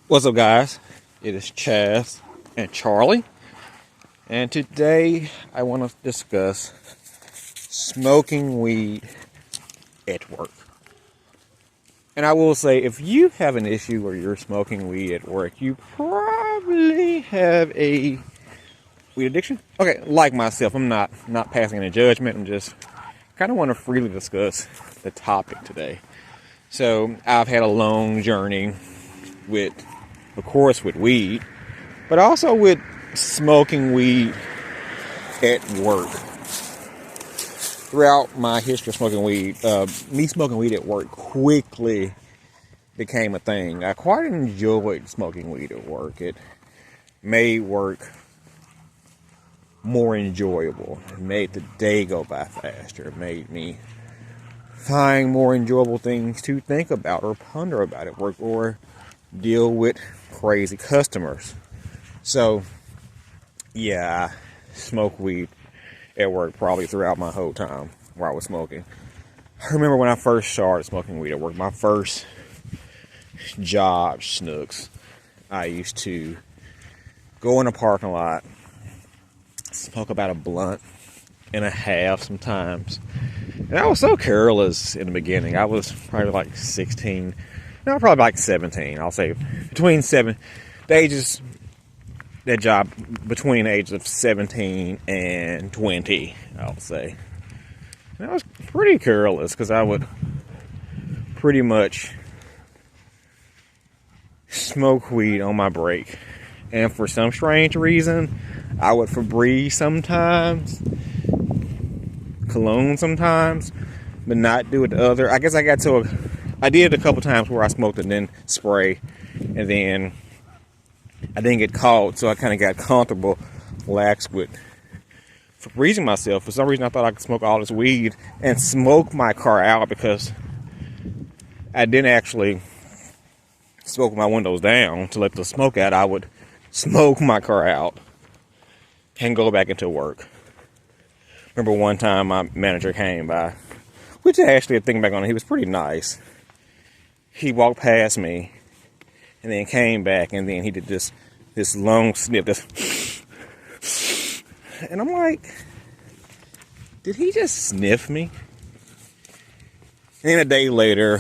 What's up, guys? It is Chaz and Charlie, and today I want to discuss smoking weed at work. And I will say, if you have an issue where you're smoking weed at work, you probably have a weed addiction. Okay, like myself, I'm not passing any judgment. I'm just kind of want to freely discuss the topic today. So I've had a long journey with, of course, with weed, but also with smoking weed at work. Throughout my history of smoking weed, me smoking weed at work quickly became a thing. I quite enjoyed smoking weed at work. It made work more enjoyable. It made the day go by faster. It made me find more enjoyable things to think about or ponder about at work or deal with crazy customers. So, yeah, I smoke weed at work probably throughout my whole time where I was smoking. I remember when I first started smoking weed at work, my first job, Snooks, I used to go in a parking lot, smoke about a blunt and a half sometimes. And I was so careless in the beginning. I was probably like 16. No, probably like 17. I'll say between that job between the ages of 17 and 20, I'll say. And I was pretty careless because I would pretty much smoke weed on my break. And for some strange reason, I would Febreze sometimes, cologne sometimes, but not do it the other. I guess I did it a couple times where I smoked and then spray, and then I didn't get caught, so I kind of got comfortable, lax with Febrezing myself. For some reason, I thought I could smoke all this weed and smoke my car out because I didn't actually smoke my windows down to let the smoke out. I would smoke my car out and go back into work. Remember one time my manager came by, which actually, thinking back on it, he was pretty nice. He walked past me and then came back, and then he did this long sniff, and I'm like, did he just sniff me? And then a day later,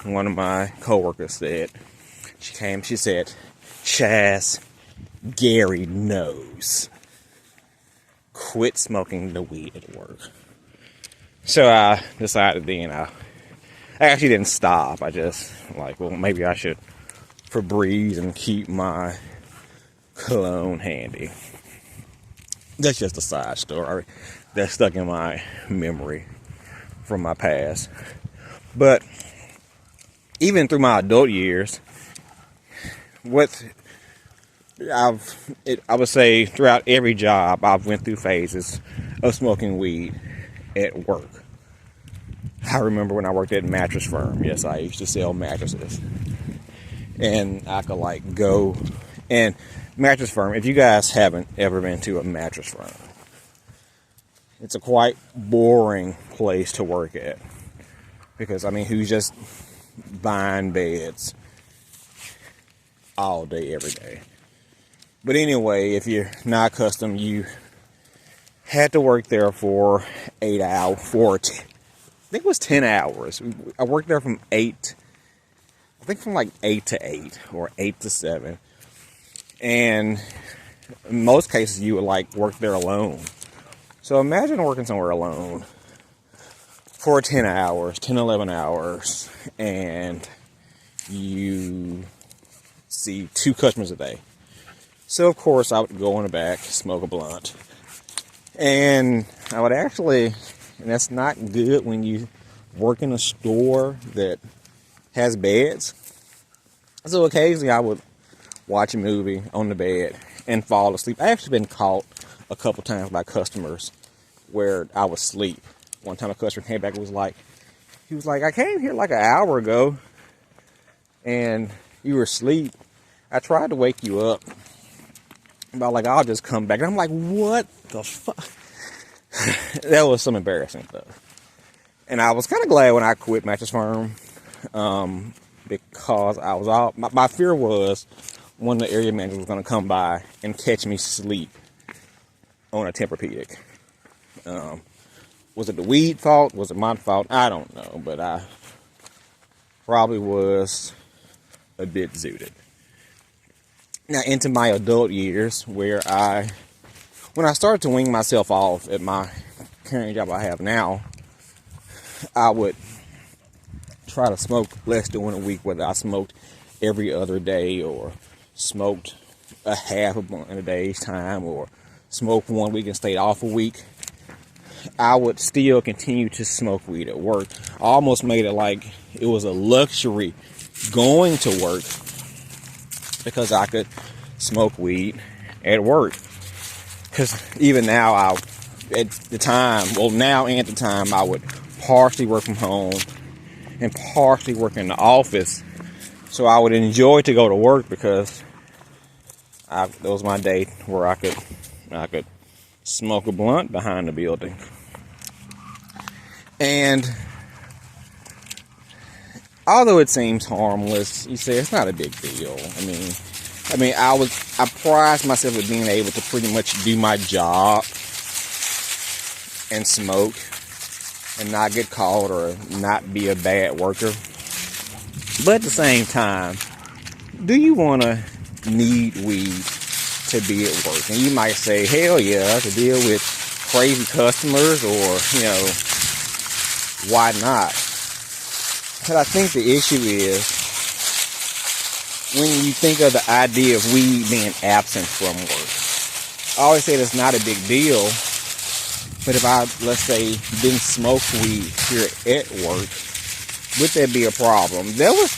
one of my coworkers said, she said, Chaz, Gary knows. Quit smoking the weed at work. So I decided then I actually didn't stop. I just well, maybe I should Febreze and keep my cologne handy. That's just a side story that's stuck in my memory from my past. But even through my adult years, I would say throughout every job, I've went through phases of smoking weed at work. I remember when I worked at a mattress firm. Yes, I used to sell mattresses. And I could go and mattress firm. If you guys haven't ever been to a mattress firm, it's a quite boring place to work at. Because, who's just buying beds all day, every day? But anyway, if you're not accustomed, you had to work there for 8 hours, I think it was 10 hours. I worked there from 8 to 8 or 8 to 7. And in most cases, you would work there alone. So imagine working somewhere alone for 10 hours, 10, 11 hours, and you see 2 customers a day. So, of course, I would go in the back, smoke a blunt. And I would actually, and that's not good when you work in a store that has beds. So occasionally I would watch a movie on the bed and fall asleep. I actually been caught a couple times by customers where I was asleep. One time a customer came back and he was like, I came here like an hour ago and you were asleep. I tried to wake you up. But I'll just come back. And I'm like, what the fuck? That was some embarrassing stuff. And I was kind of glad when I quit Mattress Firm. because I was all my fear was one of the area managers was going to come by and catch me asleep on a Tempur-Pedic. Was it the weed fault? Was it my fault? I don't know, but I probably was a bit zooted. Now, into my adult years, when I started to wing myself off at my current job I have now, I would try to smoke less during the week, whether I smoked every other day or smoked a half a blunt in a day's time or smoked 1 week and stayed off a week. I would still continue to smoke weed at work. I almost made it like it was a luxury going to work because I could smoke weed at work. Because even now, at the time, I would partially work from home and partially work in the office. So I would enjoy to go to work because that was my day where I could smoke a blunt behind the building. And although it seems harmless, you say it's not a big deal. I mean, I prized myself with being able to pretty much do my job and smoke and not get caught or not be a bad worker. But at the same time, do you want to need weed to be at work? And you might say, hell yeah, to deal with crazy customers, or, why not? But I think the issue is when you think of the idea of weed being absent from work. I always say it's not a big deal, but if I, let's say, didn't smoke weed here at work, would that be a problem? There was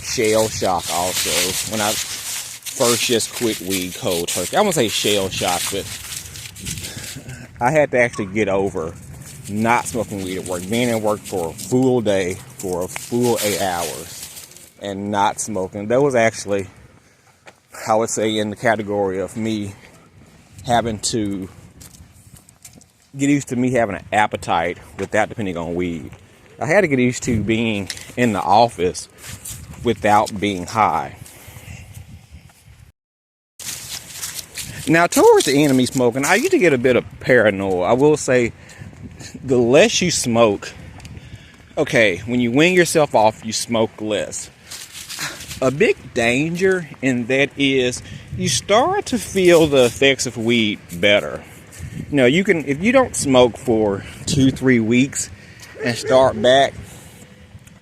shell shock also when I first just quit weed cold turkey. I won't say shell shock, but I had to actually get over not smoking weed at work, being at work for a full day, for a full 8 hours, and not smoking. That was actually, I would say, in the category of me having to get used to me having an appetite without depending on weed. I had to get used to being in the office without being high. Now, towards the end of me smoking, I used to get a bit of paranoia. I will say, the less you smoke, okay, when you wean yourself off, you smoke less. A big danger in that is you start to feel the effects of weed better. You can, if you don't smoke for 2-3 weeks and start back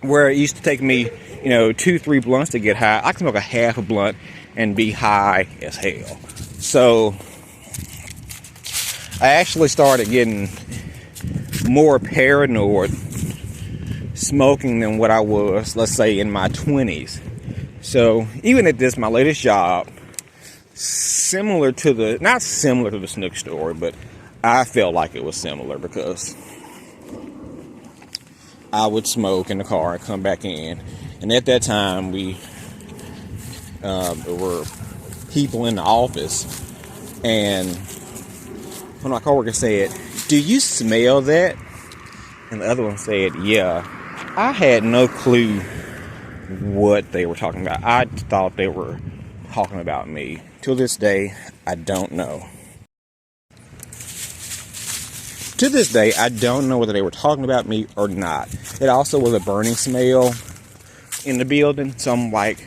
where it used to take me, 2-3 blunts to get high, I can smoke a half a blunt and be high as hell. So I actually started getting more paranoid smoking than what I was, let's say, in my 20s. So even at my latest job, not similar to the Snook story, but I felt like it was similar because I would smoke in the car and come back in. And at that time, there were people in the office, and one of my coworkers said, "Do you smell that?" And the other one said, "Yeah." I had no clue what they were talking about. I thought they were talking about me. Till this day, I don't know. To this day, I don't know whether they were talking about me or not. It also was a burning smell in the building. So I'm like,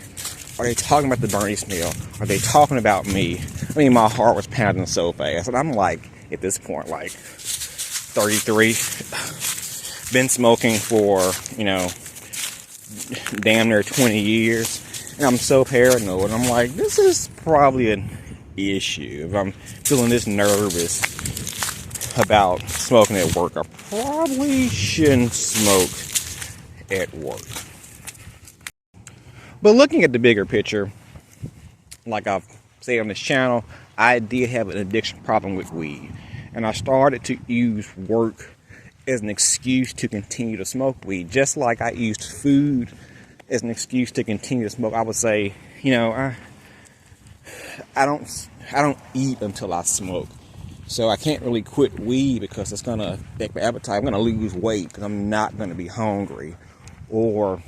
are they talking about the burning smell? Are they talking about me? My heart was pounding so fast. And I'm like, at this point, like 33. Been smoking for, damn near 20 years. And I'm so paranoid. I'm like, this is probably an issue. If I'm feeling this nervous about smoking at work, I probably shouldn't smoke at work. But looking at the bigger picture, like I've said on this channel, I did have an addiction problem with weed. And I started to use work as an excuse to continue to smoke weed. Just like I used food as an excuse to continue to smoke. I would say, I don't eat until I smoke. So I can't really quit weed because it's going to affect my appetite. I'm going to lose weight because I'm not going to be hungry. Or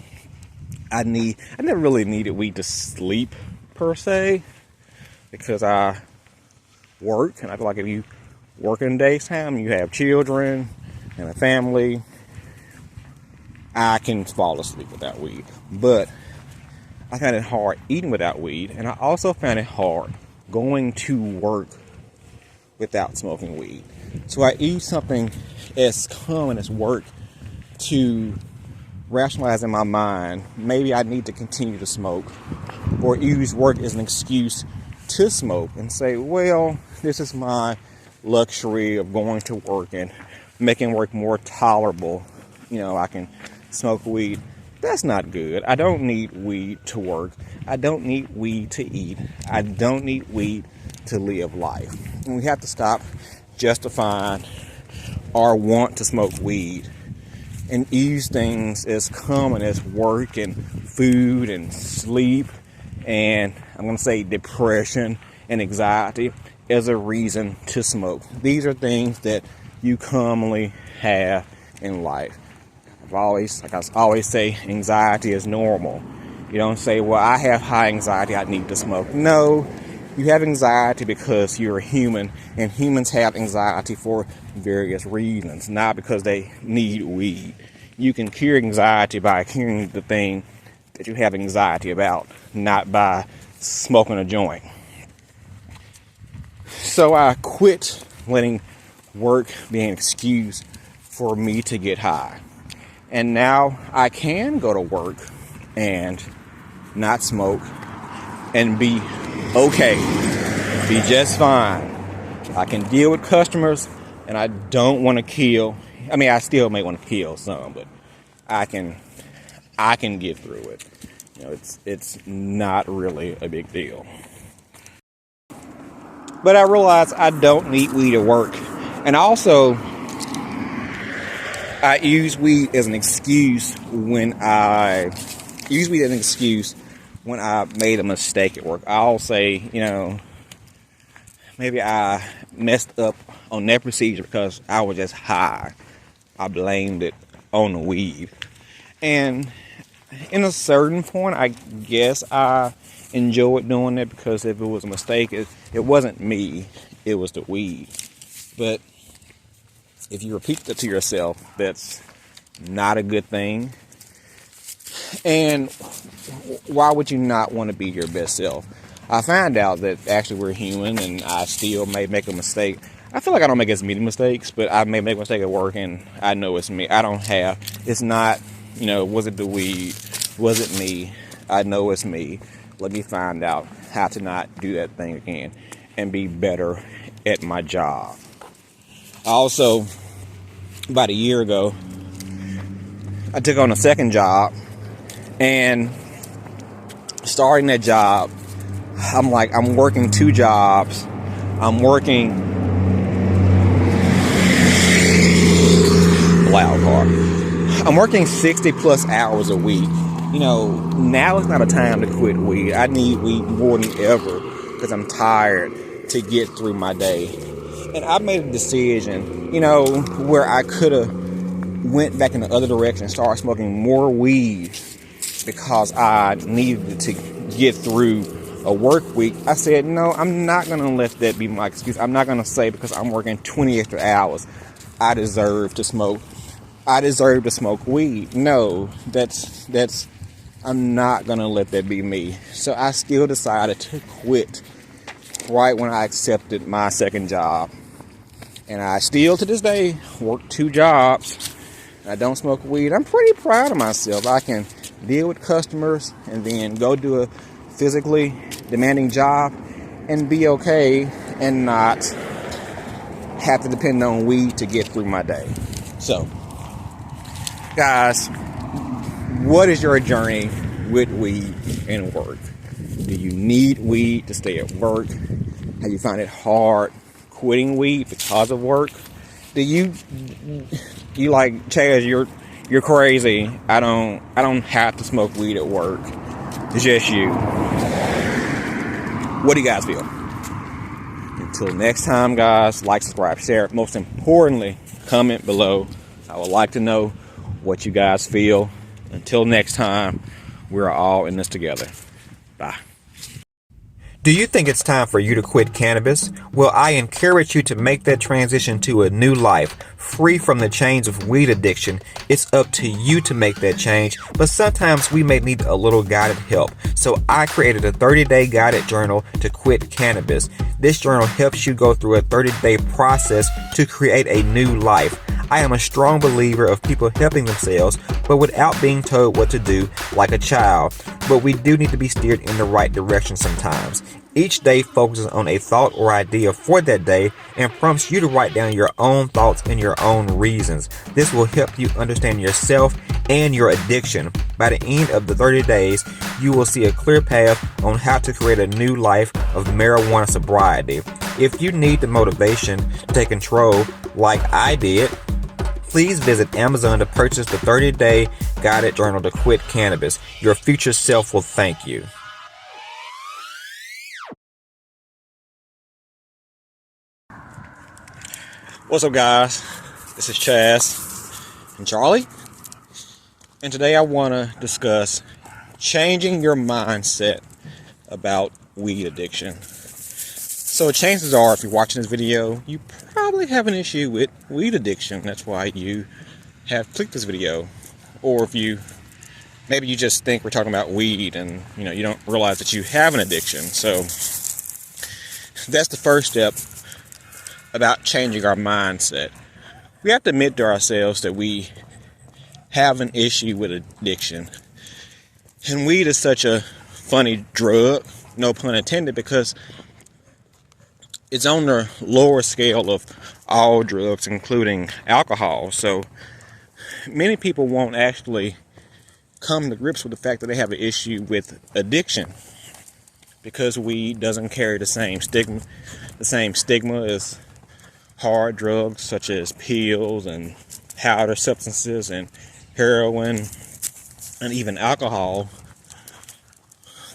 I never really needed weed to sleep per se, because I work, and I feel like if you work in daytime, you have children and a family, I can fall asleep without weed. But I found it hard eating without weed, and I also found it hard going to work without smoking weed. So I use something as common as work to rationalize in my mind, maybe I need to continue to smoke, or use work as an excuse to smoke and say, well, this is my luxury of going to work and making work more tolerable. I can smoke weed. That's not good. I don't need weed to work. I don't need weed to eat. I don't need weed to live life. And we have to stop justifying our want to smoke weed and use things as common as work and food and sleep and, I'm going to say, depression and anxiety as a reason to smoke. These are things that you commonly have in life. I always say, anxiety is normal. You don't say, well, I have high anxiety, I need to smoke. No, you have anxiety because you're a human, and humans have anxiety for various reasons, not because they need weed. You can cure anxiety by curing the thing that you have anxiety about, not by smoking a joint. So I quit letting work be an excuse for me to get high. And now I can go to work and not smoke and be okay, be just fine. I can deal with customers, and I don't want to kill. I mean, I still may want to kill some, but I can get through it. It's not really a big deal. But I realize I don't need weed at work, and also I use weed as an excuse when I made a mistake at work. I'll say, maybe I messed up on that procedure because I was just high. I blamed it on the weed. And in a certain point, I guess I enjoyed doing it, because if it was a mistake, it wasn't me, it was the weed. But if you repeat that to yourself, that's not a good thing. And why would you not want to be your best self? I find out that actually we're human, and I still may make a mistake. I feel like I don't make as many mistakes, but I may make a mistake at work, and I know it's me. It's not, was it the weed? Was it me? I know it's me. Let me find out how to not do that thing again and be better at my job. Also, about a year ago, I took on a second job, and starting that job, I'm working two jobs. I'm working loud car. I'm working 60 plus hours a week. Now is not a time to quit weed. I need weed more than ever because I'm tired to get through my day. And I made a decision, where I could have went back in the other direction and started smoking more weed because I needed to get through a work week. I said, no, I'm not going to let that be my excuse. I'm not going to say because I'm working 20 extra hours, I deserve to smoke. I deserve to smoke weed. No, I'm not going to let that be me. So I still decided to quit right when I accepted my second job. And I still, to this day, work two jobs. I don't smoke weed. I'm pretty proud of myself. I can deal with customers and then go do a physically demanding job and be okay and not have to depend on weed to get through my day. So, guys, what is your journey with weed and work? Do you need weed to stay at work? Have you found it hard quitting weed because of work? Do you like, Chaz, you're crazy. I don't have to smoke weed at work. It's just you. What do you guys feel? Until next time, guys, like, subscribe, share. Most importantly, comment below. I would like to know what you guys feel. Until next time, We're all in this together. Bye. Do you think it's time for you to quit cannabis? Well, I encourage you to make that transition to a new life, free from the chains of weed addiction. It's up to you to make that change, but sometimes we may need a little guided help. So I created a 30-day guided journal to quit cannabis. This journal helps you go through a 30-day process to create a new life. I am a strong believer of people helping themselves, but without being told what to do like a child. But we do need to be steered in the right direction sometimes. Each day focuses on a thought or idea for that day and prompts you to write down your own thoughts and your own reasons. This will help you understand yourself and your addiction. By the end of the 30 days, you will see a clear path on how to create a new life of marijuana sobriety. If you need the motivation to take control like I did, please visit Amazon to purchase the 30-day guided journal to quit cannabis. Your future self will thank you. What's up, guys? This is Chaz and Charlie, and today I want to discuss changing your mindset about weed addiction. So chances are, if you're watching this video, you probably have an issue with weed addiction. That's why you have clicked this video. Or if maybe you just think we're talking about weed and you don't realize that you have an addiction. So that's the first step about changing our mindset. We have to admit to ourselves that we have an issue with addiction. And weed is such a funny drug, no pun intended, because it's on the lower scale of all drugs, including alcohol. So many people won't actually come to grips with the fact that they have an issue with addiction, because weed doesn't carry the same stigma as hard drugs such as pills and powder substances and heroin and even alcohol.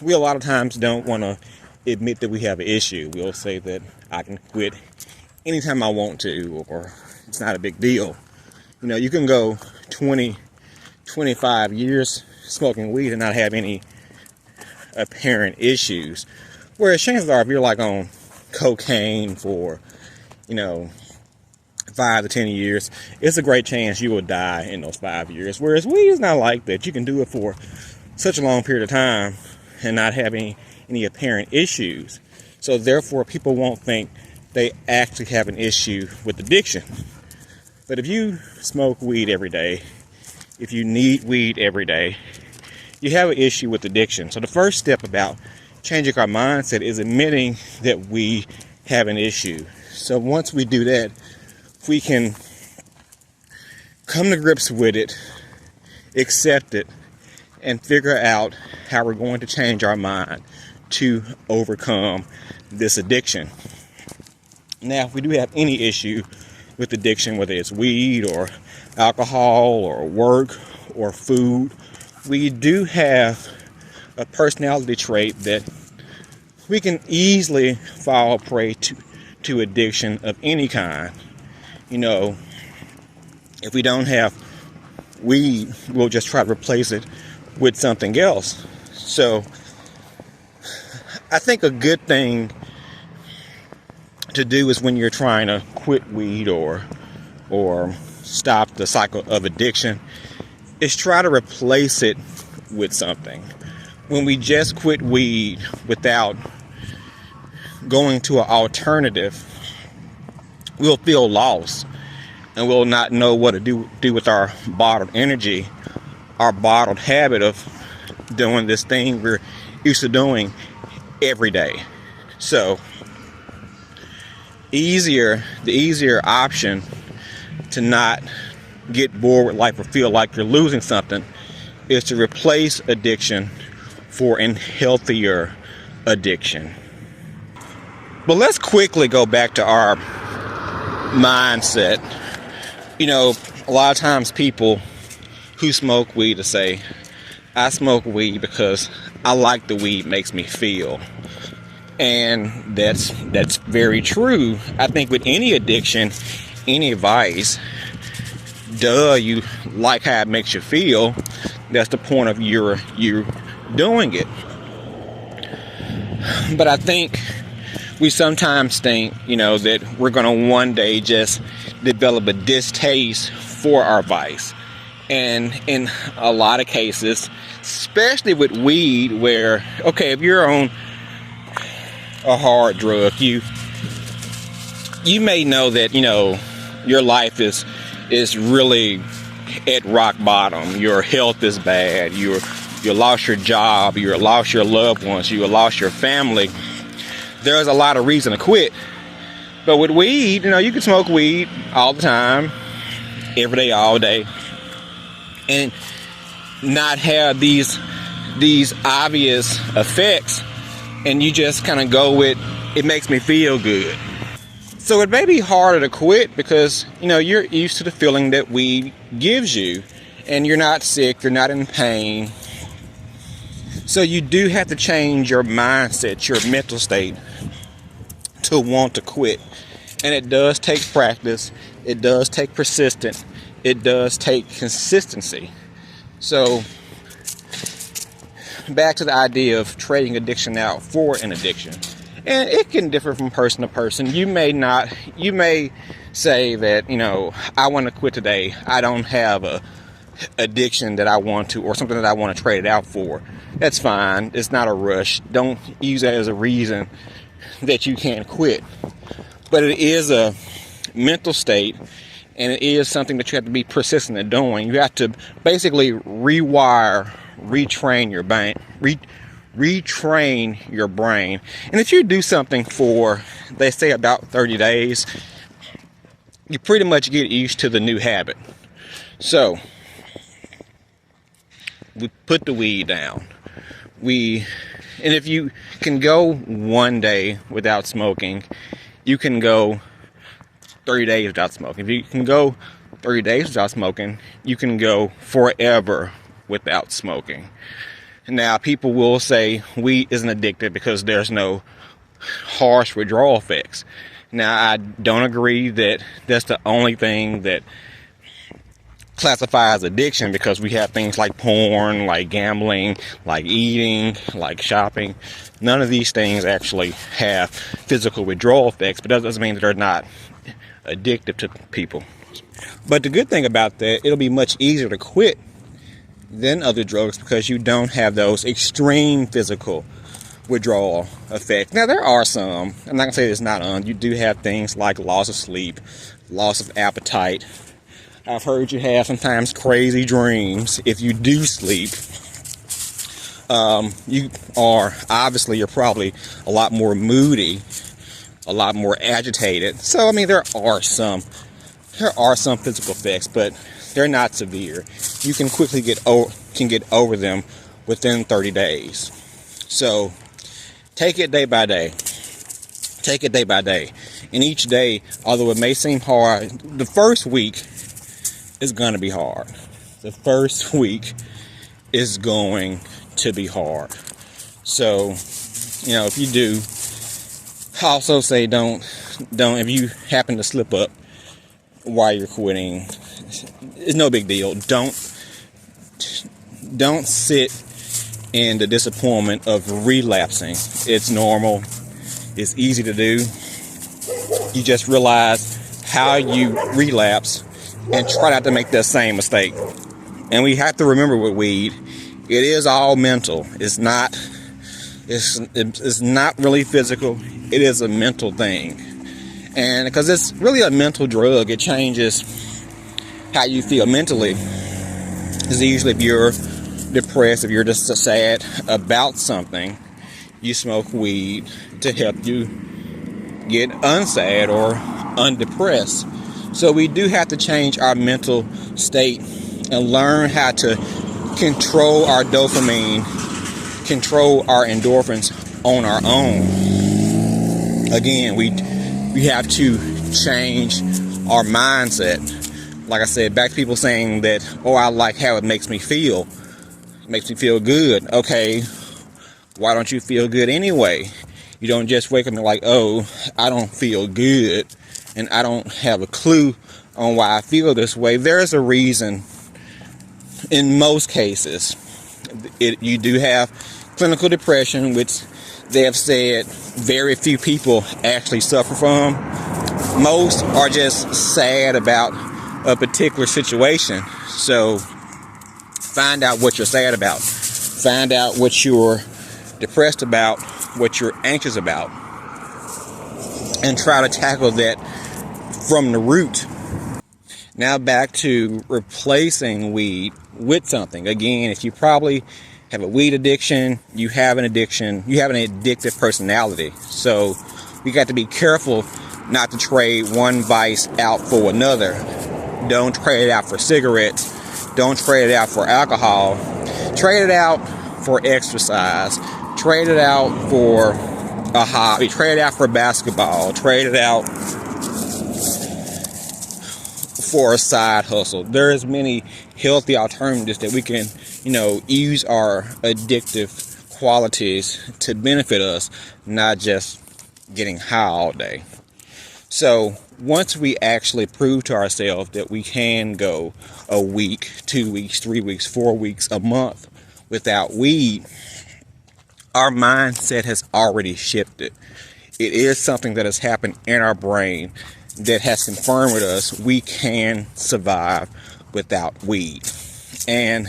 We a lot of times don't want to admit that we have an issue. We'll say that I can quit anytime I want to, or it's not a big deal. You can go 20, 25 years smoking weed and not have any apparent issues. Whereas chances are, if you're like on cocaine for 5 to 10 years, it's a great chance you will die in those 5 years. Whereas weed is not like that. You can do it for such a long period of time and not have any apparent issues. So therefore, people won't think they actually have an issue with addiction. But if you smoke weed every day, if you need weed every day, you have an issue with addiction. So the first step about changing our mindset is admitting that we have an issue. So once we do that, we can come to grips with it, accept it, and figure out how we're going to change our mind to overcome this addiction. Now, if we do have any issue with addiction, whether it's weed or alcohol or work or food, we do have a personality trait that we can easily fall prey to addiction of any kind. If we don't have weed, we'll just try to replace it with something else. So I think a good thing to do is, when you're trying to quit weed or stop the cycle of addiction, is try to replace it with something. When we just quit weed without going to an alternative, we'll feel lost and we'll not know what to do with our bottled energy, our bottled habit of doing this thing we're used to doing every day. So the easier option to not get bored with life or feel like you're losing something is to replace addiction for a healthier addiction. But let's quickly go back to our mindset. A lot of times people who smoke weed will say, I smoke weed because I like the weed makes me feel. And that's very true. I think with any addiction, any vice, you like how it makes you feel. That's the point of you doing it. But I think we sometimes think, that we're going to one day just develop a distaste for our vice. And in a lot of cases, especially with weed, where, okay, if you're on a hard drug, you may know that, your life is really at rock bottom. Your health is bad. You lost your job. You lost your loved ones. You lost your family. There's a lot of reason to quit. But with weed, you can smoke weed all the time, every day, all day, and not have these obvious effects, and you just kind of go with, it makes me feel good. So it may be harder to quit because, you're used to the feeling that weed gives you, and you're not sick, you're not in pain. So you do have to change your mindset, your mental state, to want to quit. And it does take practice, it does take persistence, it does take consistency. So back to the idea of trading addiction out for an addiction. And it can differ from person to person. You may say that, I want to quit today. I don't have a addiction that I want to, or something that I want to trade it out for. That's fine. It's not a rush. Don't use that as a reason that you can't quit. But it is a mental state, and it is something that you have to be persistent in doing. You have to basically retrain your brain. And if you do something for, they say, about 30 days, you pretty much get used to the new habit. So we put the weed down. And if you can go one day without smoking, you can go 30 days without smoking. If you can go 30 days without smoking, you can go forever without smoking. Now, people will say weed isn't addictive because there's no harsh withdrawal effects. Now, I don't agree that that's the only thing that classifies addiction, because we have things like porn, like gambling, like eating, like shopping. None of these things actually have physical withdrawal effects, but that doesn't mean that they're not addictive to people. But the good thing about that, it'll be much easier to quit than other drugs because you don't have those extreme physical withdrawal effects. Now, there are some. I'm not going to say there's not none. You do have things like loss of sleep, loss of appetite. I've heard you have sometimes crazy dreams if you do sleep. You're probably a lot more moody, a lot more agitated. So, there are some physical effects, but they're not severe. You can quickly get over them within 30 days. So take it day by day. Take it day by day. And each day, although it may seem hard, the first week is going to be hard. The first week is going to be hard. So, if you do, I also say don't, if you happen to slip up while you're quitting, it's no big deal. Don't sit in the disappointment of relapsing. It's normal. It's easy to do. You just realize how you relapse and try not to make that same mistake. And we have to remember with weed, it is all mental. It's not really physical. It is a mental thing. And because it's really a mental drug, it changes how you feel mentally. Because usually if you're depressed, if you're just sad about something, you smoke weed to help you get unsad or undepressed. So we do have to change our mental state and learn how to control our dopamine, control our endorphins on our own. Again, we have to change our mindset. Like I said, back to people saying that, I like how it makes me feel. It makes me feel good. Okay, why don't you feel good anyway? You don't just wake up and like, I don't feel good, and I don't have a clue on why I feel this way. There's a reason in most cases. You do have clinical depression, which they have said very few people actually suffer from. Most are just sad about a particular situation. So find out what you're sad about. Find out what you're depressed about, what you're anxious about, and try to tackle that from the root. Now back to replacing weed with something. Again, if you probably have a weed addiction, you have an addictive personality. So we got to be careful not to trade one vice out for another. Don't trade it out for cigarettes. Don't trade it out for alcohol. Trade it out for exercise. Trade it out for a hobby. Trade it out for basketball. Trade it out for a side hustle. There's many healthy alternatives that we can, use our addictive qualities to benefit us, not just getting high all day. So once we actually prove to ourselves that we can go a week, 2 weeks, 3 weeks, 4 weeks, a month without weed, our mindset has already shifted. It is something that has happened in our brain that has confirmed with us we can survive without weed. And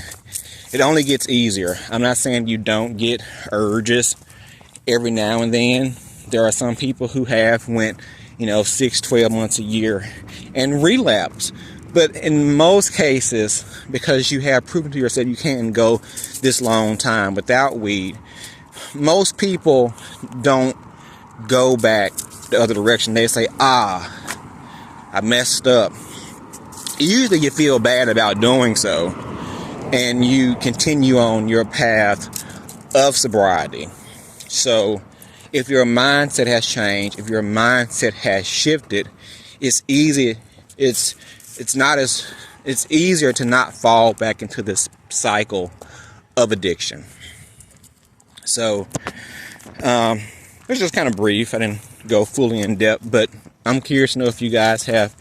it only gets easier. I'm not saying you don't get urges every now and then. There are some people who have went 6, 12 months, a year and relapse. But in most cases, because you have proven to yourself you can't go this long time without weed, most people don't go back the other direction. They say, I messed up. Usually you feel bad about doing so, and you continue on your path of sobriety. So if your mindset has changed, if your mindset has shifted, it's easy. It's easier to not fall back into this cycle of addiction. So it's just kind of brief. I didn't go fully in depth, but I'm curious to know if you guys have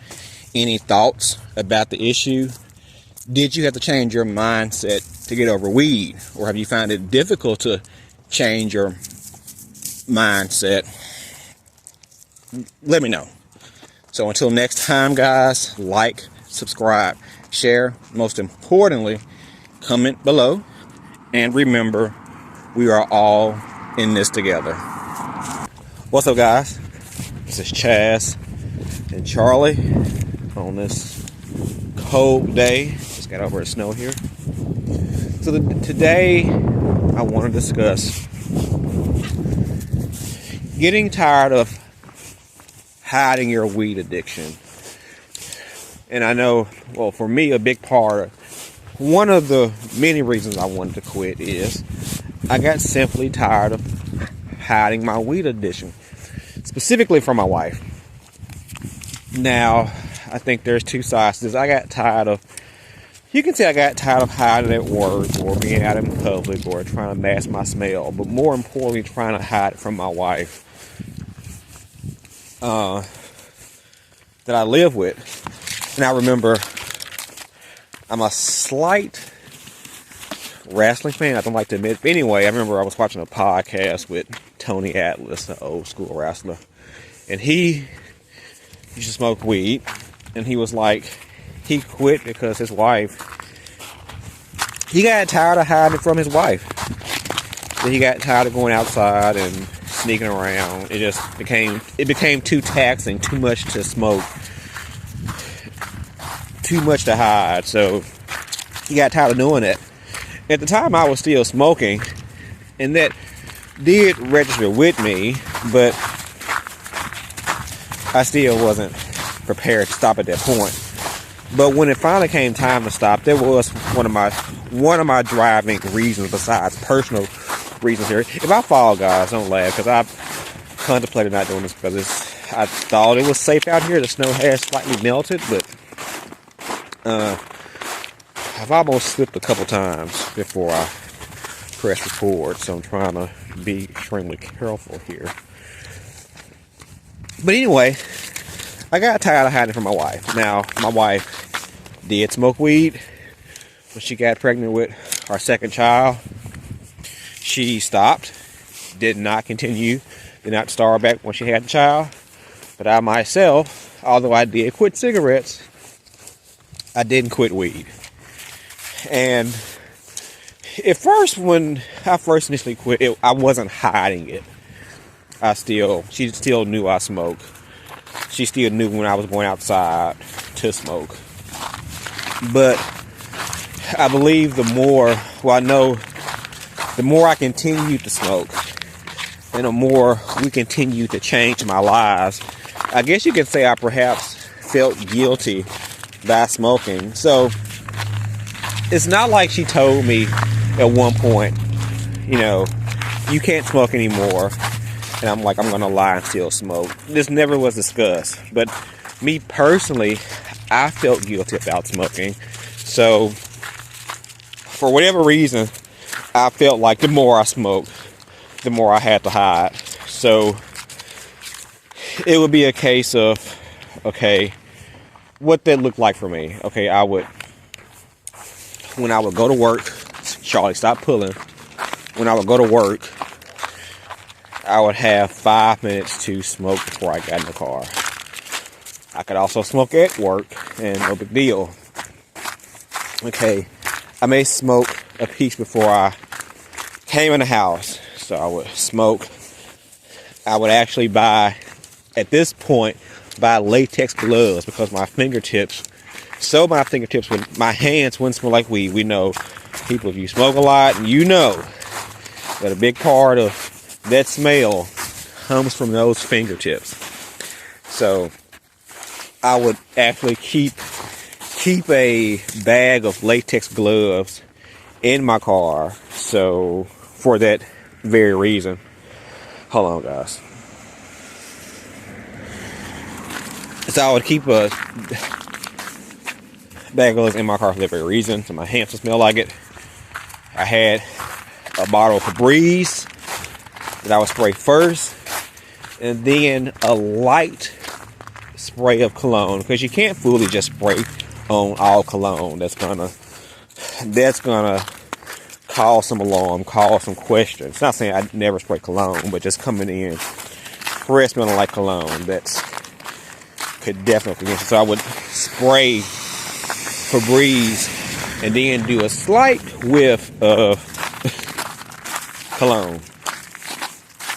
any thoughts about the issue. Did you have to change your mindset to get over weed, or have you found it difficult to change your mindset? Let me know. So until next time, guys, like, subscribe, share. Most importantly, comment below. And remember, we are all in this together. What's up, guys? This is Chaz and Charlie on this cold day. Just got over the snow here. So today I want to discuss getting tired of hiding your weed addiction. And I know, well, for me, a big part, one of the many reasons I wanted to quit is I got simply tired of hiding my weed addiction, specifically from my wife. Now, I think there's two sides to this. You can say I got tired of hiding at work or being out in public or trying to mask my smell, but more importantly, trying to hide it from my wife that I live with. And I remember I'm a slight wrestling fan. I don't like to admit. But anyway, I remember I was watching a podcast with Tony Atlas, an old school wrestler, and he used to smoke weed, and he was like, he quit because his wife, he got tired of hiding from his wife. Then he got tired of going outside and sneaking around. It became too taxing, too much to smoke, too much to hide. So he got tired of doing it. At the time, I was still smoking, and that did register with me, but I still wasn't prepared to stop at that point. But when it finally came time to stop, there was one of my driving reasons, besides personal reasons here. If I fall, guys, don't laugh, because I've contemplated not doing this because I thought it was safe out here. The snow has slightly melted, but I've almost slipped a couple times before I press record, so I'm trying to be extremely careful here. But anyway, I got tired of hiding from my wife. Now, my wife did smoke weed when she got pregnant with our second child. she stopped, did not continue, did not start back when she had the child. But I myself, although I did quit cigarettes, I didn't quit weed. And at first, when I first initially quit, I wasn't hiding it. She still knew I smoked. She still knew when I was going outside to smoke. But I believe the more I continued to smoke, and the more we continued to change my lives, I guess you could say I perhaps felt guilty by smoking. So it's not like she told me at one point, you can't smoke anymore. And I'm like, I'm going to lie and still smoke. This never was discussed. But me personally, I felt guilty about smoking. So for whatever reason, I felt like the more I smoked, the more I had to hide. So it would be a case of, okay, what that looked like for me. Okay, when I would go to work, Charlie, stop pulling. When I would go to work, I would have 5 minutes to smoke before I got in the car. I could also smoke at work, and no big deal. Okay, I may smoke a piece before I came in the house. So I would smoke. I would actually buy latex gloves because my fingertips my hands wouldn't smell like weed. We know, people, if you smoke a lot, that a big part of that smell comes from those fingertips. So I would actually keep a bag of latex gloves in my car. So for that very reason. Hold on, guys. So I would keep a bag of gloves in my car for that very reason, so my hands would smell like it. I had a bottle of Febreze that I would spray first, and then a light spray of cologne, because you can't fully just spray on all cologne. That's gonna cause some alarm, cause some questions. It's not saying I never spray cologne, but just coming in fresh smelling like cologne, could definitely convince you. So I would spray Febreze and then do a slight whiff of cologne.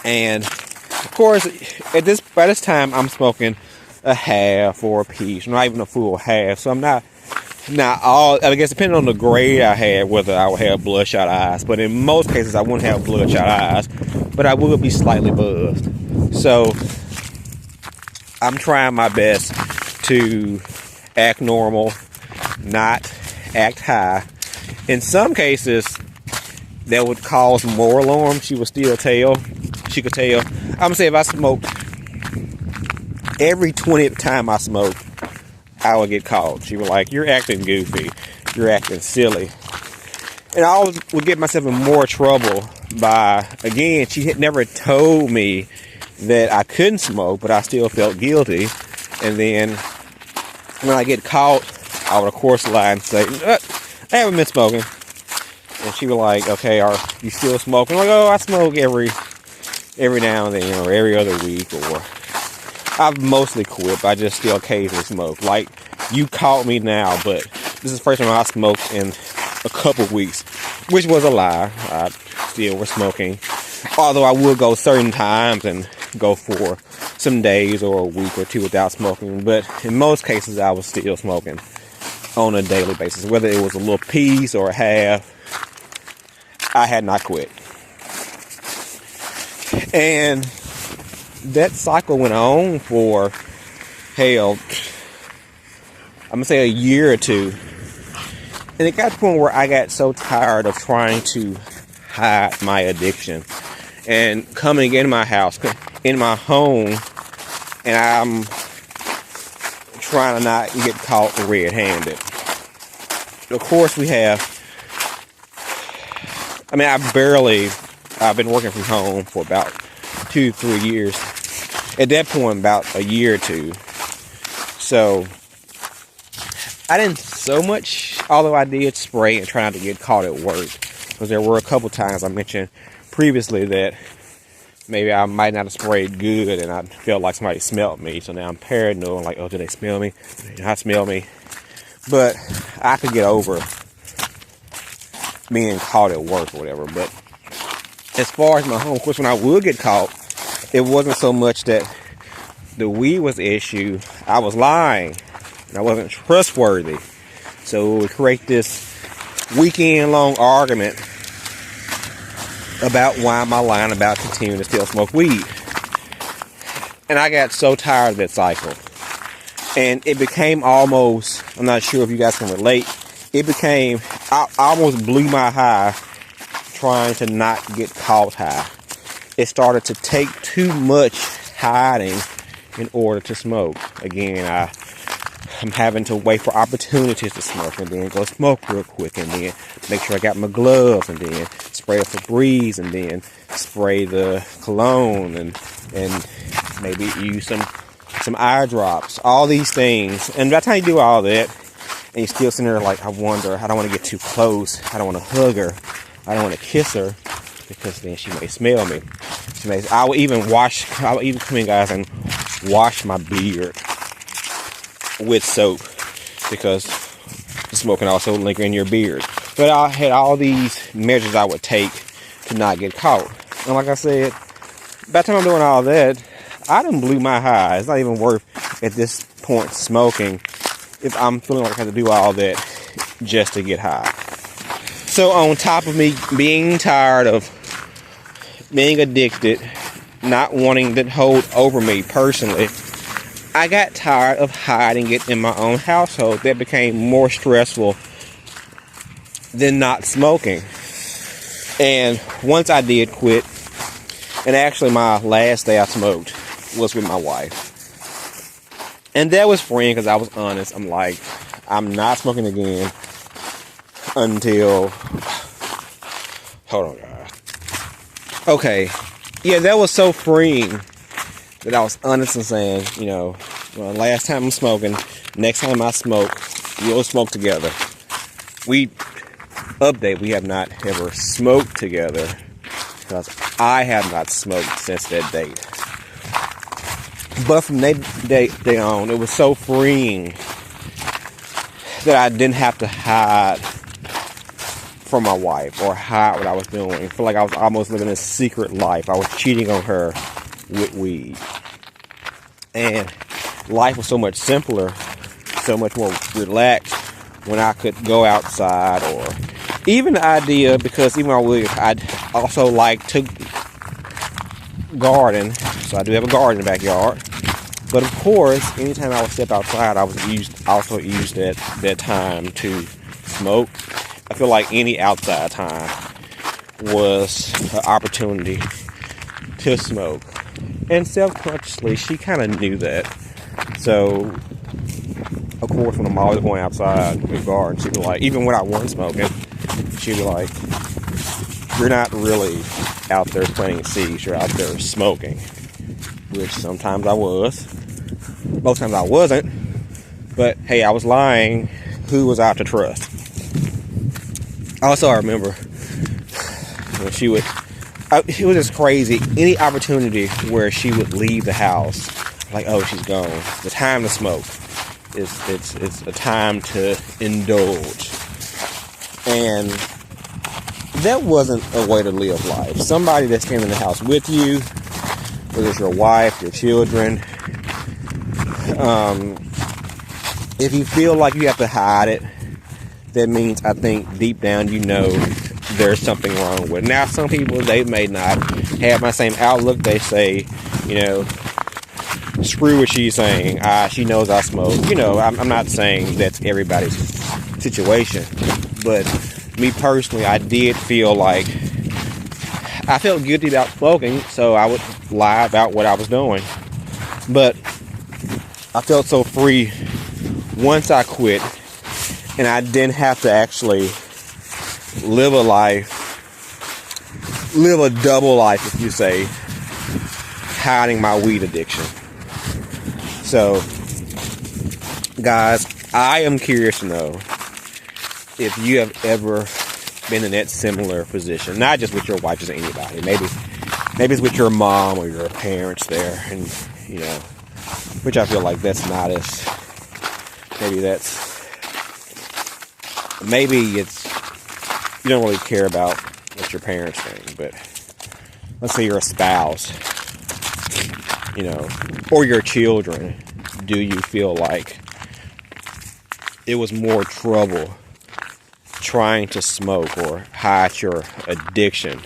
And of course, by this time, I'm smoking a half or a piece, not even a full half. So I'm not all. I guess depending on the grade I had, whether I would have bloodshot eyes. But in most cases, I wouldn't have bloodshot eyes, but I would be slightly buzzed. So I'm trying my best to act normal, not act high. In some cases, that would cause more alarm. She could tell. I'm gonna say if I smoked, every 20th time I smoked, I would get called. She was like, "You're acting goofy. You're acting silly." And I always would get myself in more trouble by, again, she had never told me that I couldn't smoke, but I still felt guilty. And then when I get caught, I would of course lie and say, "I haven't been smoking." And she was like, "Okay, are you still smoking?" I'm like, "Oh, I smoke every now and then, or every other week, or I've mostly quit, but I just still occasionally smoke." Like, you caught me now, but this is the first time I smoked in a couple weeks, which was a lie. I still was smoking, although I would go certain times and go for some days or a week or two without smoking. But in most cases, I was still smoking on a daily basis, whether it was a little piece or a half. I had not quit. And that cycle went on for, hell, I'm going to say a year or two. And it got to the point where I got so tired of trying to hide my addiction and coming in my house, in my home, and I'm trying to not get caught red-handed. Of course, I've been working from home for about 2-3 years. At that point, about a year or two. So I didn't so much, although I did spray and try not to get caught at work, because there were a couple times I mentioned previously that maybe I might not have sprayed good and I felt like somebody smelled me. So now I'm paranoid, like, oh, did they smell me? Did they not smell me? But I could get over being caught at work or whatever. But as far as my home, of course, when I would get caught, it wasn't so much that the weed was the issue. I was lying and I wasn't trustworthy. So it would create this weekend-long argument about why am I lying about continuing to still smoke weed. And I got so tired of that cycle. And it became almost, I'm not sure if you guys can relate, it became, I almost blew my high trying to not get caught high. It started to take too much hiding in order to smoke. Again, I'm having to wait for opportunities to smoke and then go smoke real quick and then make sure I got my gloves and then spray the Febreze and then spray the cologne and maybe use some eye drops, all these things. And by the time you do all that, and you're still sitting there like, I wonder, I don't want to get too close. I don't want to hug her. I don't want to kiss her because then she may smell me. I would even come in, guys, and wash my beard with soap because the smoke can also linger in your beard. But I had all these measures I would take to not get caught. And like I said, by the time I'm doing all that, I done blew my high. It's not even worth, at this point, smoking if I'm feeling like I have to do all that just to get high. So on top of me being tired of being addicted, not wanting to hold over me personally, I got tired of hiding it in my own household. That became more stressful than not smoking. And once I did quit, and actually my last day I smoked was with my wife. And that was freeing because I was honest. I'm like, I'm not smoking again until... Hold on, guys. Okay. Yeah, that was so freeing that I was honest and saying, well, last time I'm smoking, next time I smoke, we'll smoke together. We have not ever smoked together because I have not smoked since that date. But from that day on, it was so freeing that I didn't have to hide from my wife or hide what I was doing. I feel like I was almost living a secret life. I was cheating on her with weed. And life was so much simpler, so much more relaxed when I could go outside, or even the idea, because even I'd also like to garden. So I do have a garden in the backyard. But of course, anytime I would step outside, I also used that time to smoke. I feel like any outside time was an opportunity to smoke. And self-consciously, she kind of knew that. So, of course, when I'm always going outside in the garden, she'd be like, even when I wasn't smoking, she'd be like, you're not really out there planting seeds, you're out there smoking. Which sometimes I was. Most times I wasn't. But, hey, I was lying. Who was I to trust? Also, I remember when she would... it was just crazy. Any opportunity where she would leave the house, like, oh, she's gone. The time to smoke. It's a time to indulge. And that wasn't a way to live life. Somebody that's staying in the house with you, whether it's your wife, your children, if you feel like you have to hide it, that means, I think, deep down there's something wrong with it. Now, some people, they may not have my same outlook. They say, screw what she's saying. She knows I smoke. I'm not saying that's everybody's situation. But me personally, I did feel like I felt guilty about smoking, so I would lie about what I was doing. But I felt so free once I quit, and I didn't have to actually live a double life, if you say, hiding my weed addiction. So, guys, I am curious to know if you have ever been in that similar position, not just with your wife, just anybody. Maybe it's with your mom or your parents there, and which I feel like that's not as maybe it's you don't really care about what your parents think, but let's say you're a spouse, or your children. Do you feel like it was more trouble trying to smoke or hide your addiction,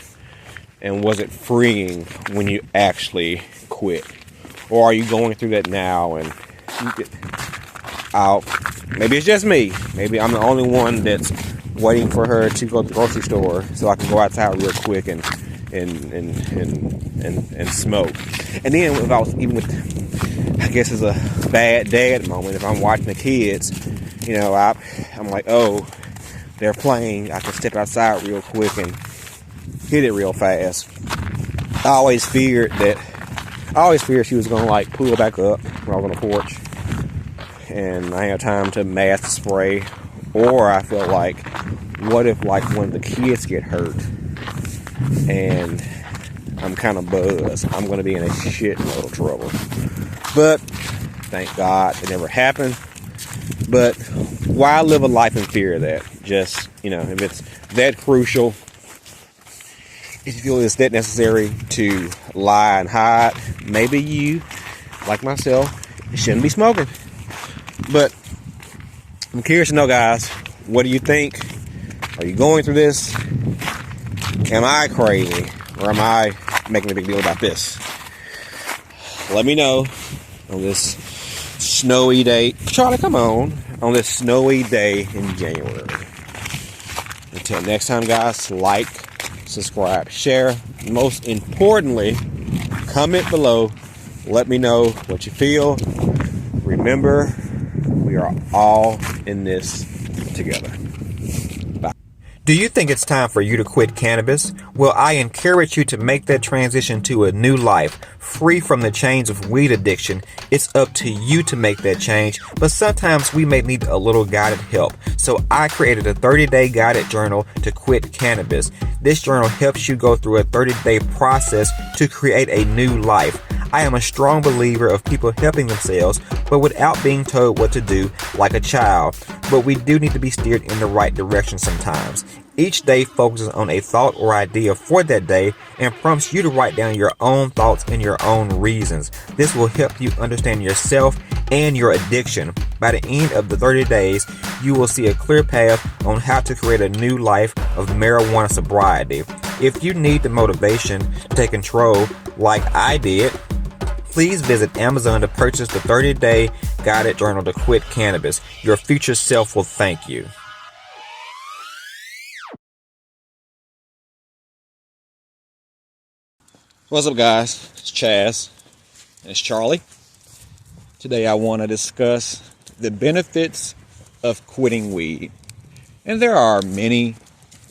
and was it freeing when you actually quit? Or are you going through that now and maybe it's just me, maybe I'm the only one that's waiting for her to go to the grocery store so I can go outside real quick and smoke. And then if I was even with, I guess it's a bad dad moment, if I'm watching the kids, I'm like, oh, they're playing, I can step outside real quick and hit it real fast. I always feared she was going to like pull back up when I was on the porch and I had time to mask the spray. Or I felt like, what if like when the kids get hurt and I'm kind of buzzed, I'm going to be in a shitload of trouble. But thank God it never happened. But why live a life in fear of that? Just, if it's that crucial, if you feel it's that necessary to lie and hide, maybe you, like myself, shouldn't be smoking. But I'm curious to know, guys, what do you think? Are you going through this? Am I crazy? Or am I making a big deal about this? Let me know on this snowy day. Charlie, come on this snowy day in January. Until next time, guys, like, subscribe, share. Most importantly, comment below. Let me know what you feel. Remember, we are all in this together. Bye. Do you think it's time for you to quit cannabis? Well, I encourage you to make that transition to a new life, free from the chains of weed addiction. It's up to you to make that change, but sometimes we may need a little guided help. So I created a 30-day guided journal to quit cannabis. This journal helps you go through a 30-day process to create a new life. I am a strong believer of people helping themselves, but without being told what to do like a child. But we do need to be steered in the right direction sometimes. Each day focuses on a thought or idea for that day and prompts you to write down your own thoughts and your own reasons. This will help you understand yourself and your addiction. By the end of the 30 days, you will see a clear path on how to create a new life of marijuana sobriety. If you need the motivation to take control like I did, please visit Amazon to purchase the 30-day guided journal to quit cannabis. Your future self will thank you. What's up, guys? It's Chaz. And it's Charlie. Today I want to discuss the benefits of quitting weed. And there are many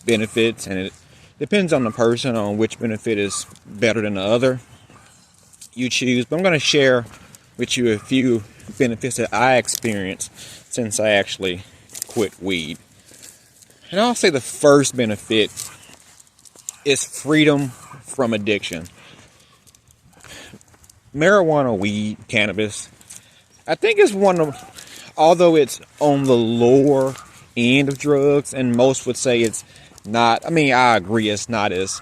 benefits, and it depends on the person on which benefit is better than the other. You choose, but I'm going to share with you a few benefits that I experienced since I actually quit weed. And I'll say the first benefit is freedom from addiction. Marijuana, weed, cannabis, I think it's one of, although it's on the lower end of drugs, and most would say it's not, I agree it's not as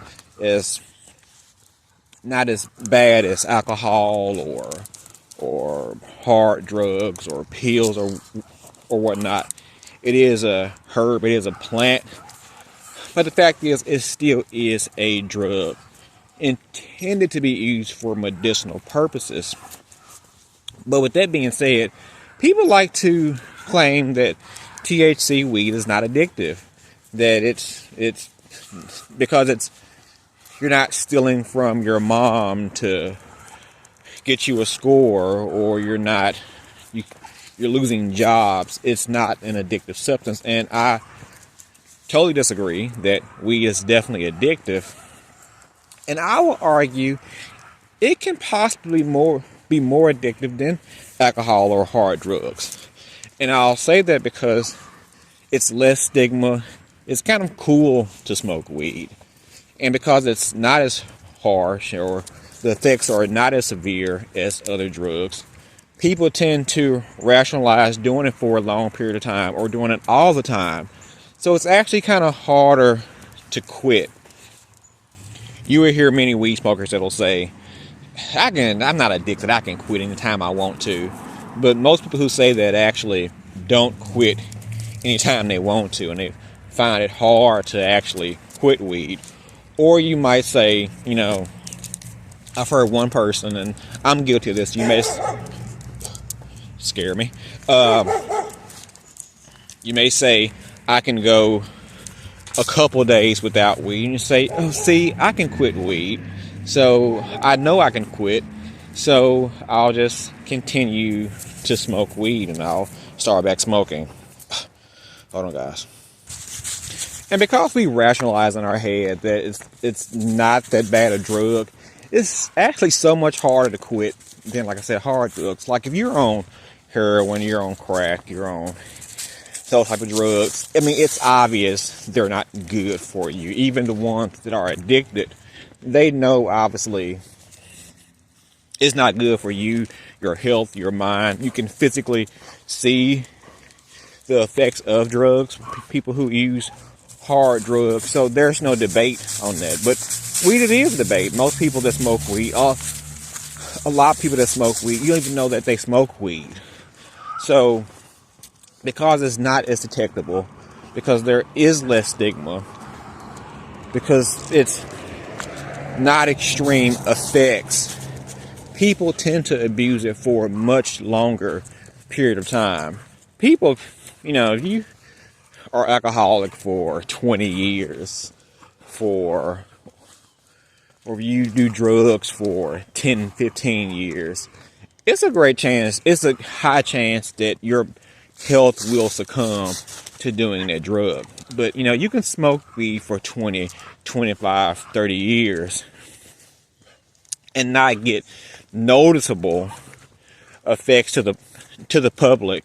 bad as alcohol or hard drugs or pills or whatnot. It is a herb, it is a plant, but the fact is, it still is a drug intended to be used for medicinal purposes. But with that being said, people like to claim that THC weed is not addictive, that it's because you're not stealing from your mom to get you a score, or you're losing jobs. It's not an addictive substance, and I totally disagree that weed is definitely addictive. And I will argue it can possibly be more addictive than alcohol or hard drugs. And I'll say that because it's less stigma, it's kind of cool to smoke weed. And because it's not as harsh, or the effects are not as severe as other drugs, people tend to rationalize doing it for a long period of time or doing it all the time. So it's actually kind of harder to quit. You will hear many weed smokers that'll say, I'm not addicted, I can quit anytime I want to. But most people who say that actually don't quit anytime they want to, and they find it hard to actually quit weed. Or you might say, I've heard one person, and I'm guilty of this, you may scare me. You may say, I can go a couple days without weed, and you say, oh, see, I can quit weed, so I know I can quit, so I'll just continue to smoke weed, and I'll start back smoking. Hold on, guys. And because we rationalize in our head that it's not that bad a drug, it's actually so much harder to quit than, like I said, hard drugs. Like if you're on heroin, you're on crack, you're on those type of drugs, I mean, it's obvious they're not good for you. Even the ones that are addicted, they know obviously it's not good for you, your health, your mind. You can physically see the effects of drugs, people who use hard drugs, so there's no debate on that. But weed, it is a debate. Most people that smoke weed, a lot of people that smoke weed, you don't even know that they smoke weed. So because it's not as detectable, because there is less stigma, because it's not extreme effects, people tend to abuse it for a much longer period of time. People, if you are alcoholic for 20 years, or if you do drugs for 10, 15 years, it's a high chance that your health will succumb to doing that drug. But, you can smoke weed for 20, 25, 30 years and not get noticeable effects to the public,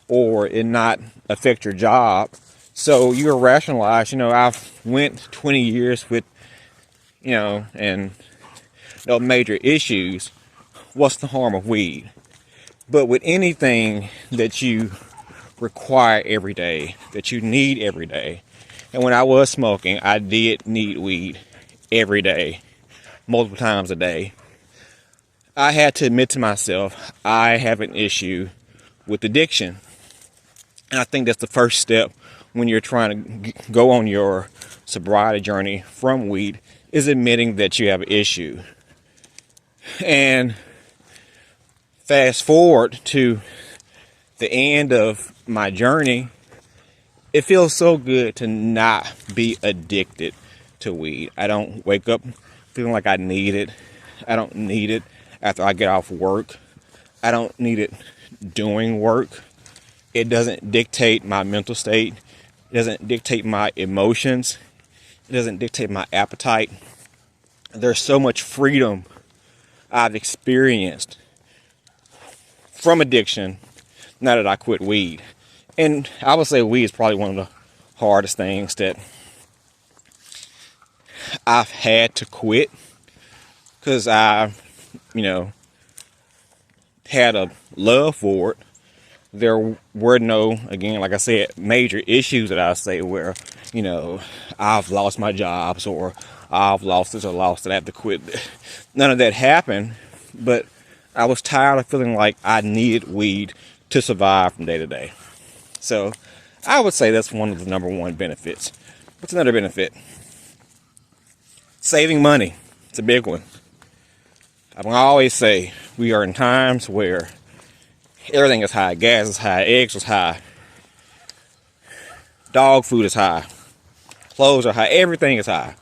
or it not affect your job. So you rationalize, I've went 20 years with, and no major issues. What's the harm of weed? But with anything that you require every day, that you need every day, and when I was smoking, I did need weed every day, multiple times a day, I had to admit to myself, I have an issue with addiction. And I think that's the first step when you're trying to go on your sobriety journey from weed, is admitting that you have an issue. And fast forward to the end of my journey, it feels so good to not be addicted to weed. I don't wake up feeling like I need it. I don't need it after I get off work. I don't need it doing work. It doesn't dictate my mental state. It doesn't dictate my emotions. It doesn't dictate my appetite. There's so much freedom I've experienced from addiction now that I quit weed. And I would say weed is probably one of the hardest things that I've had to quit, because I, had a love for it. There were no, again, like I said, major issues that I say where, I've lost my jobs, or I've lost this or lost it, I have to quit. None of that happened, but I was tired of feeling like I needed weed to survive from day to day. So I would say that's one of the number one benefits. What's another benefit? Saving money. It's a big one. I always say we are in times where everything is high. Gas is high. Eggs is high. Dog food is high. Clothes are high. Everything is high.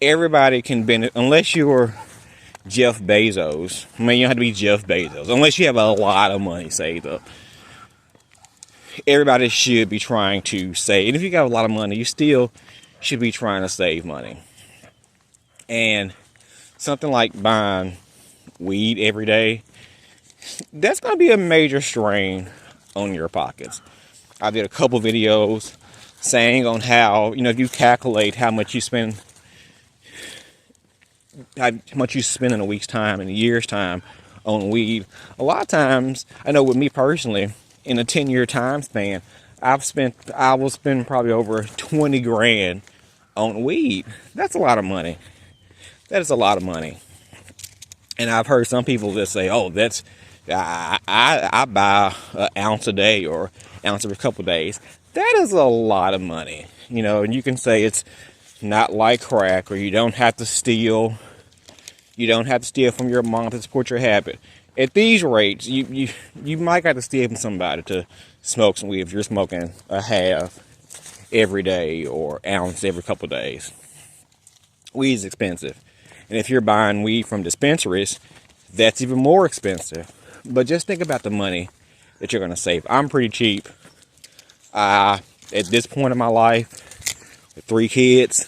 Everybody can benefit, unless you're Jeff Bezos. I mean, you don't have to be Jeff Bezos. Unless you have a lot of money saved up. Everybody should be trying to save. And if you got a lot of money, you still should be trying to save money. And something like buying weed every day, that's going to be a major strain on your pockets. I did a couple videos saying on how, if you calculate how much you spend, how much you spend in a week's time, in a year's time on weed. A lot of times, I know with me personally, in a 10-year time span, I will spend probably over 20 grand on weed. That's a lot of money. That is a lot of money. And I've heard some people that say, "Oh, that's I buy an ounce a day or ounce every couple of days." That is a lot of money, And you can say it's not like crack, or you don't have to steal. You don't have to steal from your mom to support your habit. At these rates, you might have to steal from somebody to smoke some weed if you're smoking a half every day or ounce every couple of days. Weed is expensive. And if you're buying weed from dispensaries, that's even more expensive. But just think about the money that you're going to save. I'm pretty cheap. At this point in my life, with 3 kids,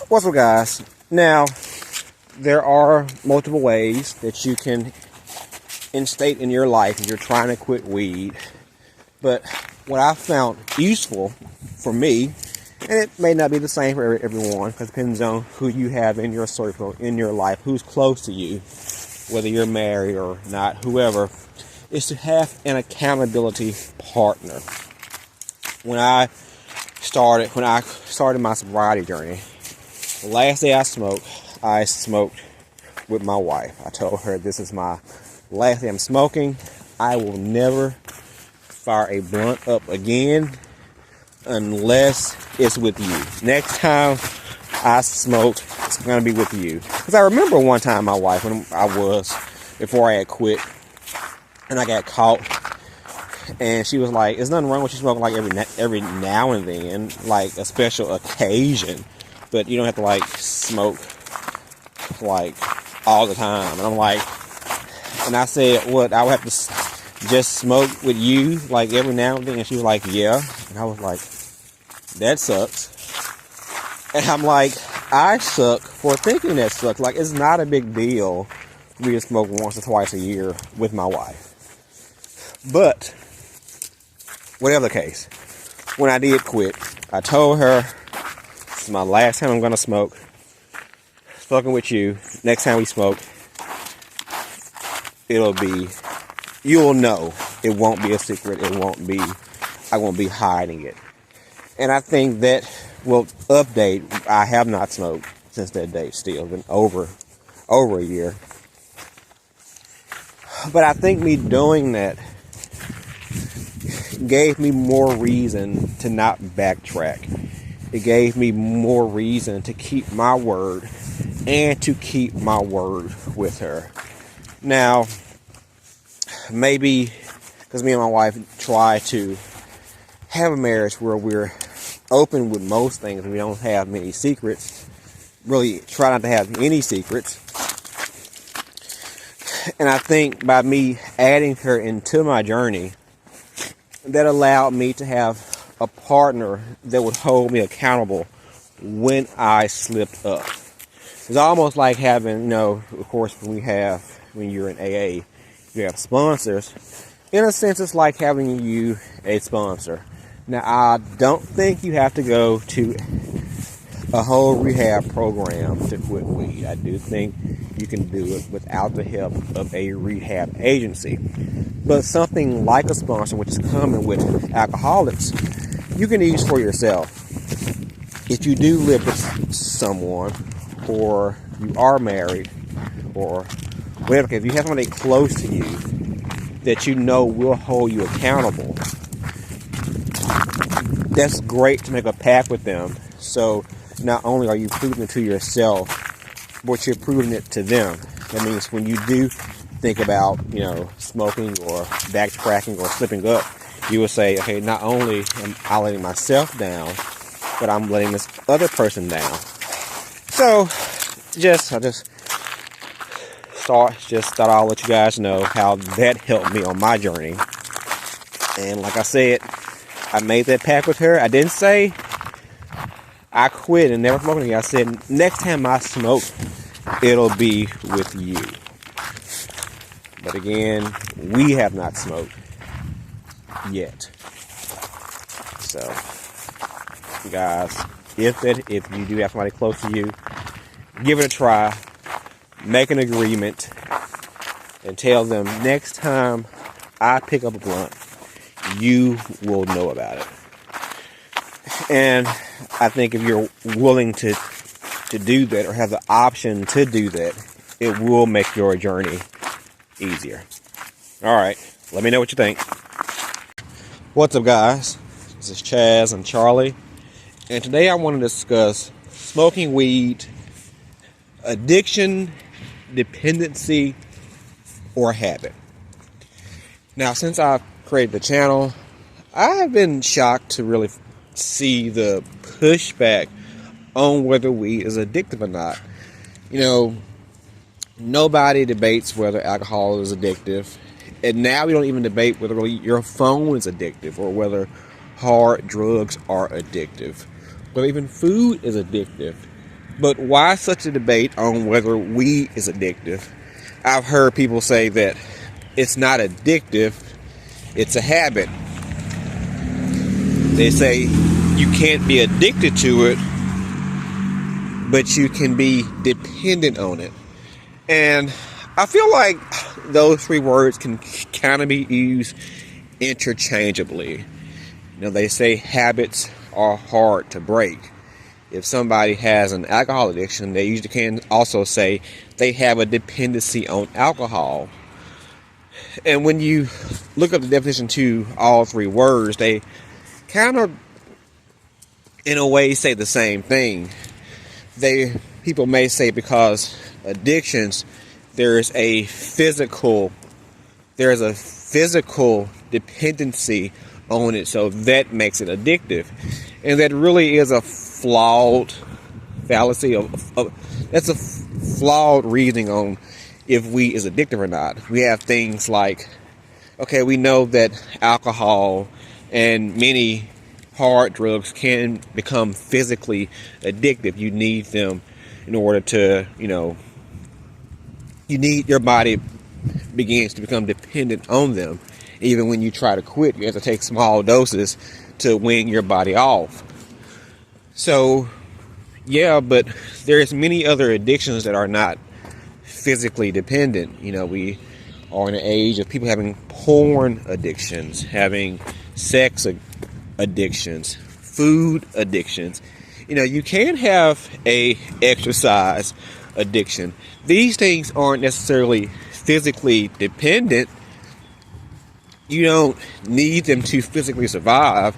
What's up, guys? Now, there are multiple ways that you can instate in your life if you're trying to quit weed. But what I found useful for me, and it may not be the same for everyone, because it depends on who you have in your circle, in your life, who's close to you, whether you're married or not, whoever, is to have an accountability partner. When I started my sobriety journey, the last day I smoked with my wife. I told her, this is my last day I'm smoking. I will never fire a blunt up again unless it's with you. Next time I smoked, it's going to be with you. Because I remember one time my wife, before I had quit, and I got caught, and she was like, there's nothing wrong with you smoking like every now and then, like a special occasion, but you don't have to like smoke like all the time. And I'm like, and I said, what, I would have to just smoke with you like every now and then? And she was like, yeah. And I was like, that sucks. And I'm like, I suck for thinking that sucks. Like, it's not a big deal for me to smoke once or twice a year with my wife. But whatever the case, when I did quit, I told her, this is my last time I'm going to smoke. Smoking with you. Next time we smoke, you'll know. It won't be a secret. I won't be hiding it. And I think that will update. I have not smoked since that date still. It's been over a year. But I think me doing that gave me more reason to not backtrack. It gave me more reason to keep my word and to keep my word with her. Now, maybe because me and my wife try to have a marriage where we're open with most things and we don't have many secrets, really try not to have any secrets. And I think by me adding her into my journey, that allowed me to have a partner that would hold me accountable when I slipped up. It's almost like having, of course, when you're in AA, you have sponsors. In a sense, it's like having you a sponsor. Now, I don't think you have to go to a whole rehab program to quit weed. I do think you can do it without the help of a rehab agency. But something like a sponsor, which is common with alcoholics, you can use for yourself. If you do live with someone, or you are married, or whatever, if you have somebody close to you that you know will hold you accountable, that's great to make a pact with them. So not only are you proving it to yourself, but you're proving it to them. That means when you do think about, smoking or backtracking or slipping up, you will say, okay, not only am I letting myself down, but I'm letting this other person down. So, I just thought I'll let you guys know how that helped me on my journey. And like I said, I made that pact with her. I didn't say I quit and never smoke again. I said, next time I smoke, it'll be with you. But again, we have not smoked yet. So, guys, if you do have somebody close to you, give it a try. Make an agreement and tell them, next time I pick up a blunt, you will know about it. And I think if you're willing to do that, or have the option to do that, it will make your journey easier. Alright, let me know what you think. What's up, guys? This is Chaz and Charlie, and today I want to discuss smoking weed, addiction, dependency, or habit. Now, since I've created the channel, I've been shocked to really see the pushback on whether weed is addictive or not. Nobody debates whether alcohol is addictive, and now we don't even debate whether your phone is addictive, or whether hard drugs are addictive, whether even food is addictive. But why such a debate on whether weed is addictive? I've heard people say that it's not addictive, it's a habit. They say you can't be addicted to it, but you can be dependent on it. And I feel like those three words can kind of be used interchangeably. They say habits are hard to break. If somebody has an alcohol addiction, they usually can also say they have a dependency on alcohol. And when you look up the definition to all three words, they kind of, in a way, say the same thing. People may say because addictions, there's a physical dependency on it, so that makes it addictive, and that really is a flawed fallacy. That's a flawed reasoning on if weed is addictive or not. We have things like, okay, we know that alcohol and many hard drugs can become physically addictive. You need them in order to, your body begins to become dependent on them. Even when you try to quit, you have to take small doses to wean your body off. So, yeah, but there's many other addictions that are not physically dependent. We are in an age of people having porn addictions, having sex addictions, food addictions. You can have a exercise addiction. These things aren't necessarily physically dependent. You don't need them to physically survive,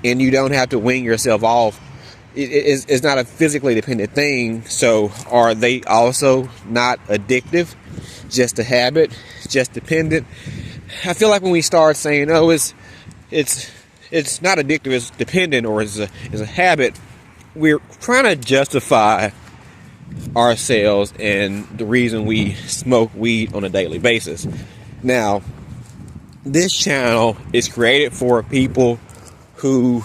and you don't have to wean yourself off. It's not a physically dependent thing. So are they also not addictive? Just a habit? Just dependent? I feel like when we start saying, oh, it's not addictive, it's dependent, or it's a habit, we're trying to justify ourselves and the reason we smoke weed on a daily basis. Now, this channel is created for people who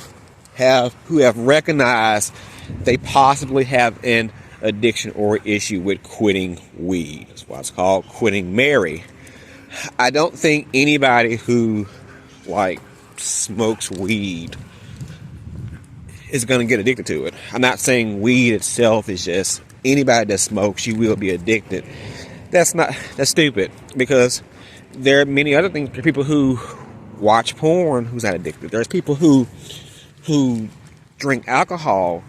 have recognized they possibly have an addiction or issue with quitting weed. That's why it's called Quitting Mary. I don't think anybody who smokes weed is going to get addicted to it. I'm not saying weed itself is just anybody that smokes, you will be addicted. That's stupid, because there are many other things. There are people who watch porn who's not addicted. There's people who drink alcohol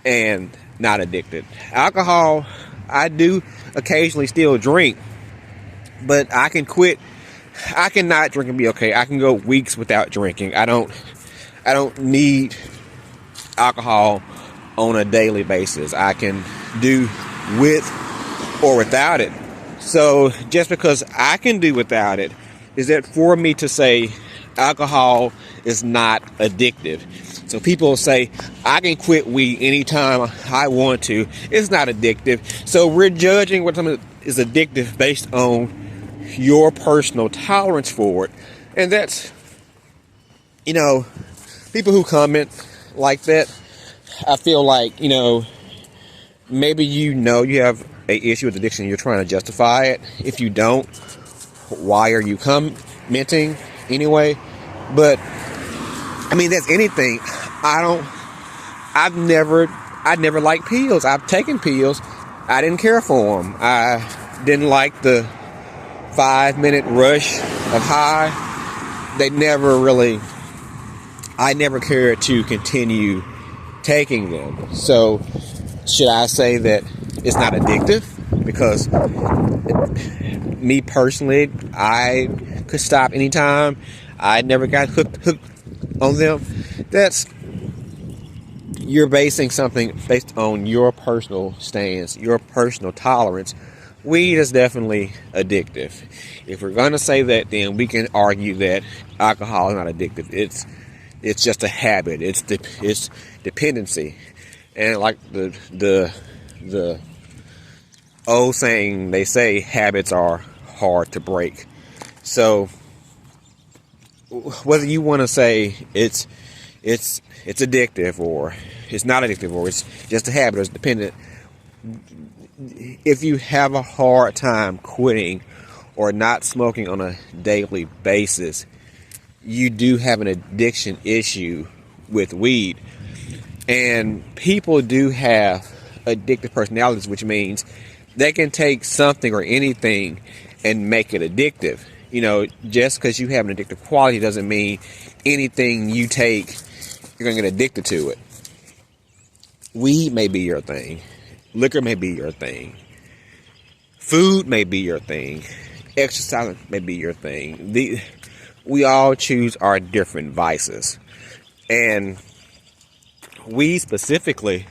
and not addicted. Alcohol, I do occasionally still drink, but I can quit. I cannot drink and be okay. I can go weeks without drinking. I don't need alcohol on a daily basis. I can do with or without it. So just because I can do without it, is that for me to say alcohol is not addictive? So people say, I can quit weed anytime I want to. It's not addictive. So we're judging what something is addictive based on your personal tolerance for it. And that's, people who comment like that, I feel like, maybe you have an issue with addiction, you're trying to justify it. If you don't, why are you commenting anyway? But that's anything. I never liked pills. I've taken pills. I didn't care for them. I didn't like the 5-minute rush of high. I never cared to continue taking them. So should I say that it's not addictive? Because me personally, I could stop anytime. I never got hooked on them. You're basing something based on your personal stance, your personal tolerance. Weed is definitely addictive. If we're going to say that, then we can argue that alcohol is not addictive. It's just a habit. It's dependency. And like the old saying, they say habits are hard to break. So whether you want to say it's addictive or it's not addictive or it's just a habit or it's dependent, if you have a hard time quitting or not smoking on a daily basis, you do have an addiction issue with weed. And people do have addictive personalities, which means they can take something or anything and make it addictive. Just because you have an addictive quality doesn't mean anything you take, you're going to get addicted to it. Weed may be your thing. Liquor may be your thing. Food may be your thing. Exercise may be your thing. We all choose our different vices. And weed specifically,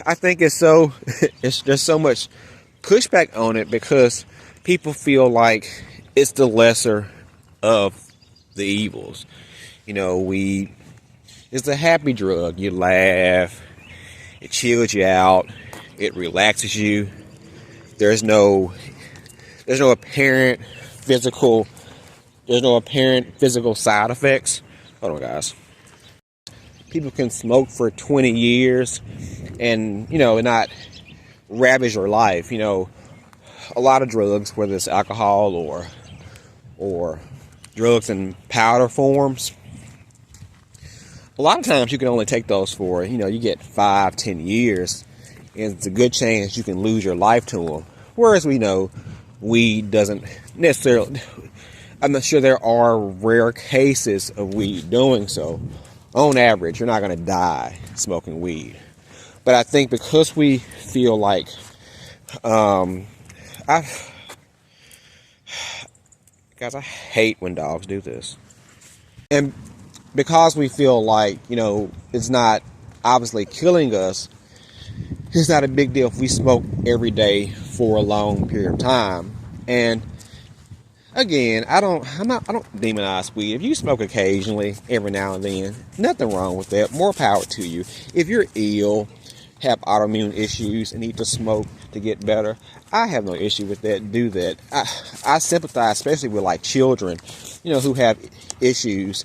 I think there's so much pushback on it because people feel like it's the lesser of the evils. Weed is the happy drug. You laugh, it chills you out, it relaxes you. There's no apparent physical side effects. Hold on, guys. People can smoke for 20 years and not ravage your life. A lot of drugs, whether it's alcohol or drugs in powder forms, a lot of times you can only take those for, you get 5-10 years, and it's a good chance you can lose your life to them. Whereas we know weed doesn't necessarily, I'm not sure, there are rare cases of weed doing so. On average, you're not going to die smoking weed. But I think because we feel like, I hate when dogs do this. And because we feel like, it's not obviously killing us, it's not a big deal if we smoke every day for a long period of time. And again, I don't demonize weed. If you smoke occasionally, every now and then, nothing wrong with that. More power to you. If you're ill, have autoimmune issues, and need to smoke to get better, I have no issue with that. Do that. I sympathize, especially with like children, who have issues,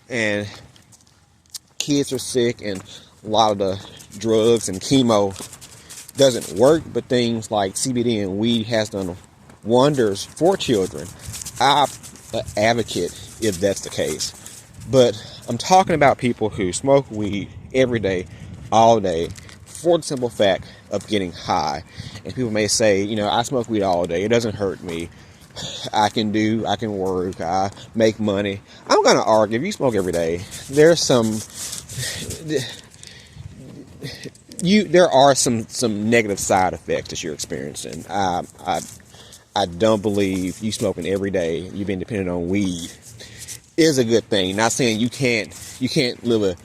and kids are sick, and a lot of the drugs and chemo doesn't work, but things like CBD and weed has done wonders for children. I'm an advocate if that's the case. But I'm talking about people who smoke weed every day, all day, for the simple fact of getting high. And people may say, I smoke weed all day, it doesn't hurt me. I can work, I make money. I'm going to argue, if you smoke every day, there are some negative side effects that you're experiencing. I don't believe you smoking every day, you being dependent on weed, is a good thing. Not saying you can't live a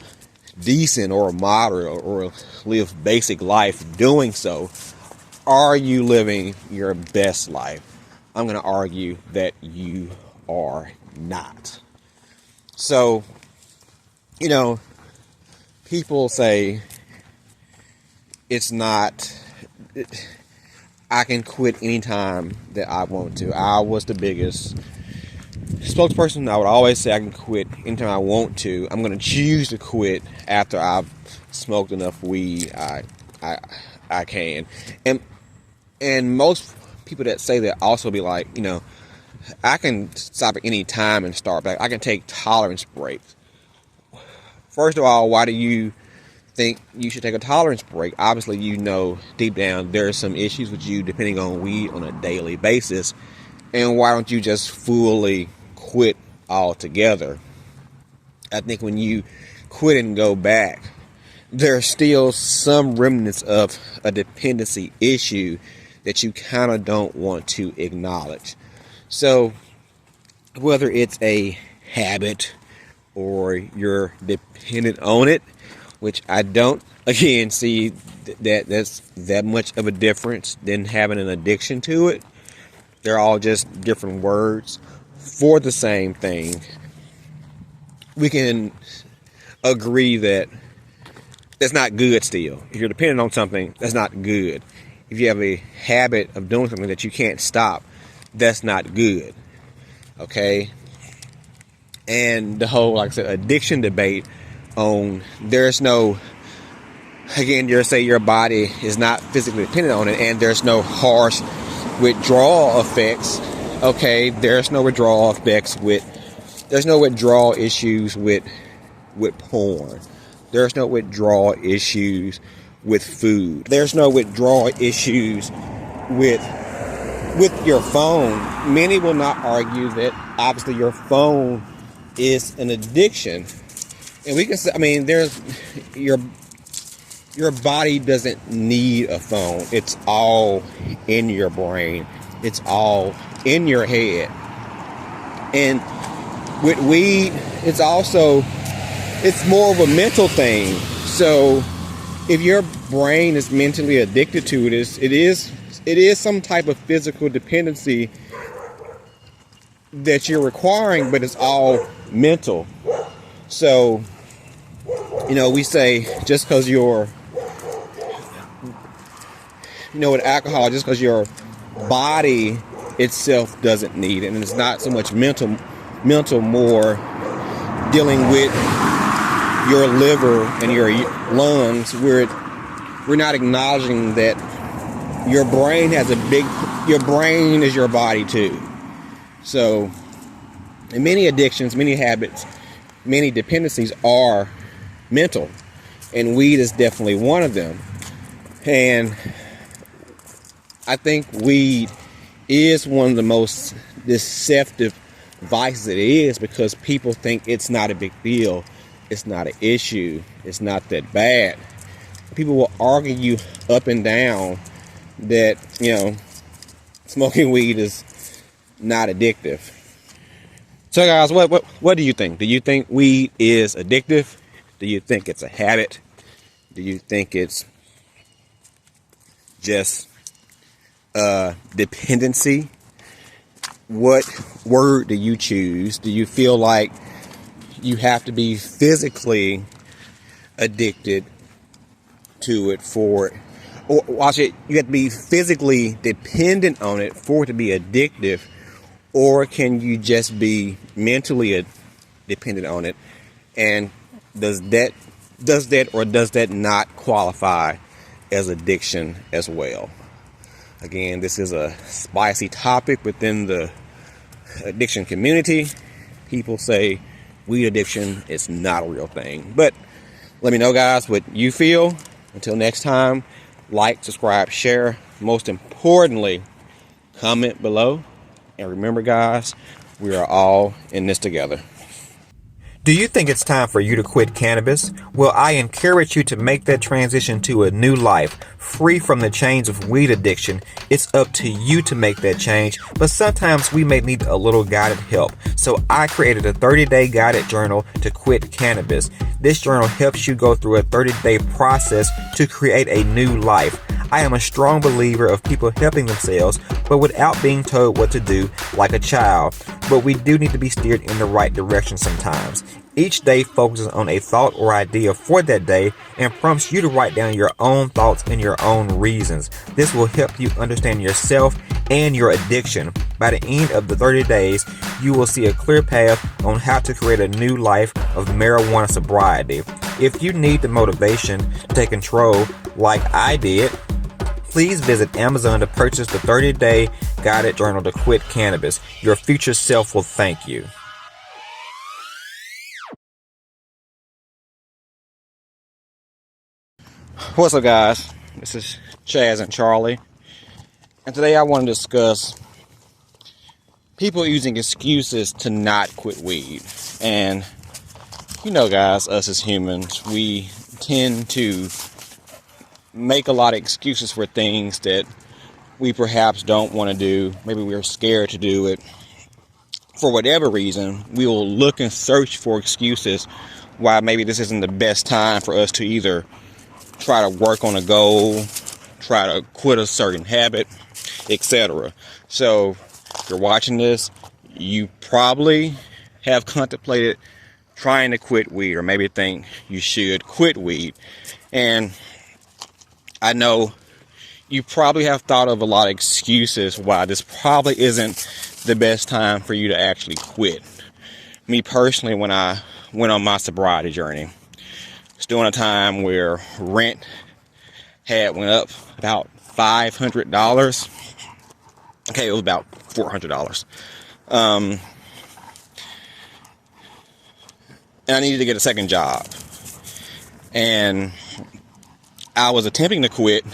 decent or a moderate or live basic life doing so. Are you living your best life? I'm going to argue that you are not. So, people say it's not, I can quit anytime that I want to. I was the biggest spokesperson. I would always say I can quit anytime I want to. I'm going to choose to quit after I've smoked enough weed. I can. And most people that say that also be like, I can stop at any time and start back. I can take tolerance breaks. First of all, why do you think you should take a tolerance break? Obviously, deep down there are some issues with you depending on weed on a daily basis. And why don't you just fully quit altogether? I think when you quit and go back, there's still some remnants of a dependency issue that you kind of don't want to acknowledge. So whether it's a habit or you're dependent on it, which I don't, again, see that's that much of a difference than having an addiction to it. They're all just different words for the same thing. We can agree that that's not good still. If you're dependent on something, that's not good. If you have a habit of doing something that you can't stop, that's not good. Okay? And the whole, like I said, addiction debate on there's no again, you say your body is not physically dependent on it, and there's no harsh withdrawal effects. Okay, there's no withdrawal issues with porn. There's no withdrawal issues with food. There's no withdrawal issues with your phone. Many will not argue that obviously your phone is an addiction. And we can say, I mean, there's your body doesn't need a phone. It's all in your brain. It's all in your head. And with weed, it's more of a mental thing. So if your brain is mentally addicted to it, it is some type of physical dependency that you're requiring, but it's all mental. So, we say just because with alcohol, just because your body itself doesn't need it, and it's not so much mental, more dealing with your liver and your lungs. We're not acknowledging that your brain your brain is your body too. So, and many addictions, many habits, many dependencies are mental, and weed is definitely one of them. And I think weed is one of the most deceptive vices it is, because people think it's not a big deal, it's not an issue, it's not that bad. People will argue you up and down that smoking weed is not addictive. So guys, what do you think? Do you think weed is addictive? Do you think it's a habit? Do you think it's just dependency? What word do you choose? Do you feel like you have to be physically addicted to it for it, or watch it, you have to be physically dependent on it for it to be addictive? Or can you just be mentally dependent on it? And does that not qualify as addiction as well? Again, this is a spicy topic within the addiction community. People say weed addiction is not a real thing. But let me know, guys, what you feel. Until next time, like, subscribe, share. Most importantly, comment below. And remember, guys, we are all in this together. Do you think it's time for you to quit cannabis? Well, I encourage you to make that transition to a new life, free from the chains of weed addiction. It's up to you to make that change, but sometimes we may need a little guided help. So I created a 30-day guided journal to quit cannabis. This journal helps you go through a 30-day process to create a new life. I am a strong believer of people helping themselves, but without being told what to do like a child. But we do need to be steered in the right direction sometimes. Each day focuses on a thought or idea for that day and prompts you to write down your own thoughts and your own reasons. This will help you understand yourself and your addiction. By the end of the 30 days, you will see a clear path on how to create a new life of marijuana sobriety. If you need the motivation to take control like I did, please visit Amazon to purchase the 30-day guided journal to quit cannabis. Your future self will thank you. What's up, guys? This is Chaz and Charlie. And today I want to discuss people using excuses to not quit weed. And guys, us as humans, we tend to make a lot of excuses for things that we perhaps don't want to do. Maybe we're scared to do it. For whatever reason, we will look and search for excuses why maybe this isn't the best time for us to either try to work on a goal, try to quit a certain habit, etc. So, if you're watching this, you probably have contemplated trying to quit weed, or maybe think you should quit weed. And I know you probably have thought of a lot of excuses why this probably isn't the best time for you to actually quit. Me personally, when I went on my sobriety journey, It's during a time where rent had went up about $500. Okay, it was about $400. And I needed to get a second job. And I was attempting to quit,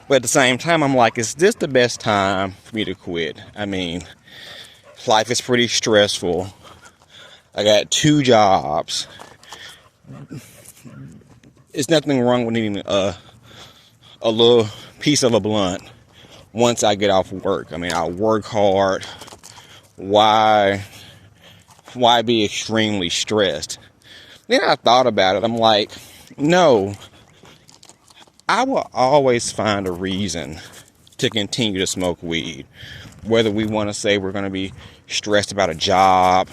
but at the same time, I'm like, is this the best time for me to quit? I mean, life is pretty stressful. I got 2 jobs. It's nothing wrong with needing a little piece of a blunt once I get off work. I mean, I work hard. Why be extremely stressed? Then I thought about it. I'm like, no, I will always find a reason to continue to smoke weed. Whether we want to say we're going to be stressed about a job,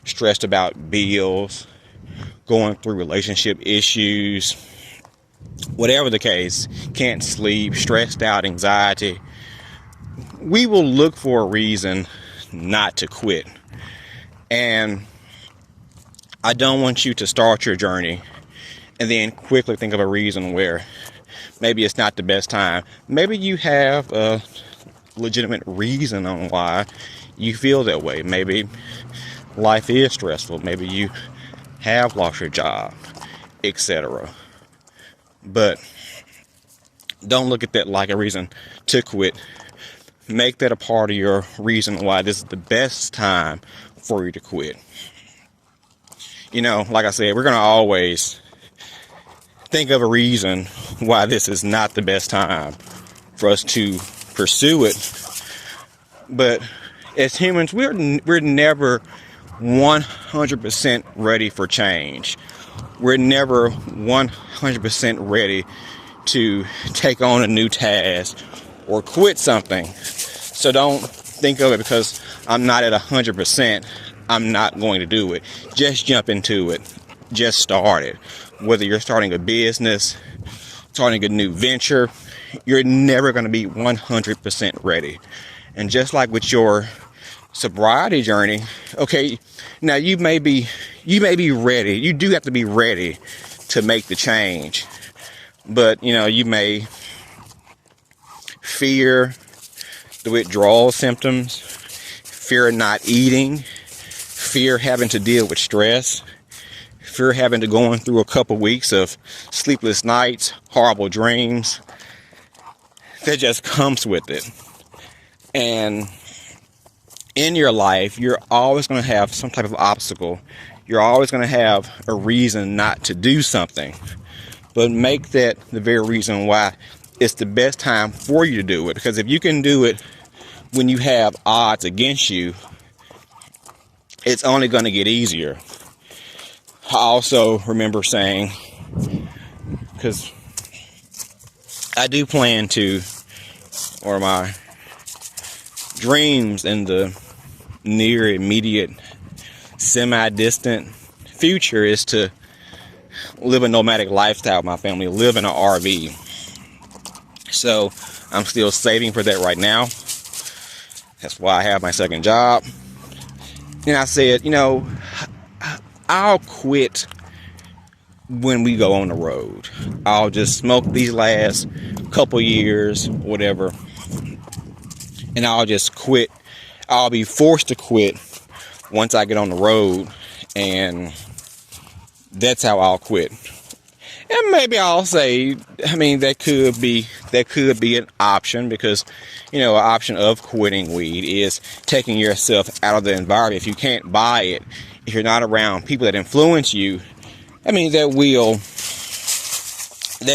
stressed about bills, going through relationship issues, whatever the case, can't sleep, stressed out, anxiety, we will look for a reason not to quit. And I don't want you to start your journey and then quickly think of a reason where maybe it's not the best time. Maybe you have a legitimate reason on why you feel that way. Maybe life is stressful. Maybe you have lost your job, etc. But don't look at that like a reason to quit. Make that a part of your reason why this is the best time for you to quit. You know, like I said, we're going to always think of a reason why this is not the best time for us to pursue it. But as humans, we're never 100% ready for change. We're never 100% ready to take on a new task or quit something. So don't think of it because I'm not at 100%, I'm not going to do it. Just jump into it. Just start it. Whether you're starting a business, starting a new venture, you're never going to be 100% ready. And just like with your sobriety journey, okay, now you may be ready. You do have to be ready to make the change. But, you know, you may fear the withdrawal symptoms, fear not eating, fear having to deal with stress, fear having to going through a couple weeks of sleepless nights, horrible dreams. That just comes with it. And in your life, you're always going to have some type of obstacle. You're always going to have a reason not to do something. But make that the very reason why it's the best time for you to do it. Because if you can do it when you have odds against you, it's only going to get easier. I also remember saying, because I do plan to, or my dreams in the near, immediate, semi-distant future is to live a nomadic lifestyle with my family, live in an RV. So I'm still saving for that right now. That's why I have my second job. And I said, you know, I'll quit when we go on the road. I'll just smoke these last couple years, whatever, and I'll just quit. I'll be forced to quit once I get on the road, and that's how I'll quit. And maybe I'll say, I mean, that could be an option, because, you know, an option of quitting weed is taking yourself out of the environment. If you can't buy it, if you're not around people that influence you, I mean, that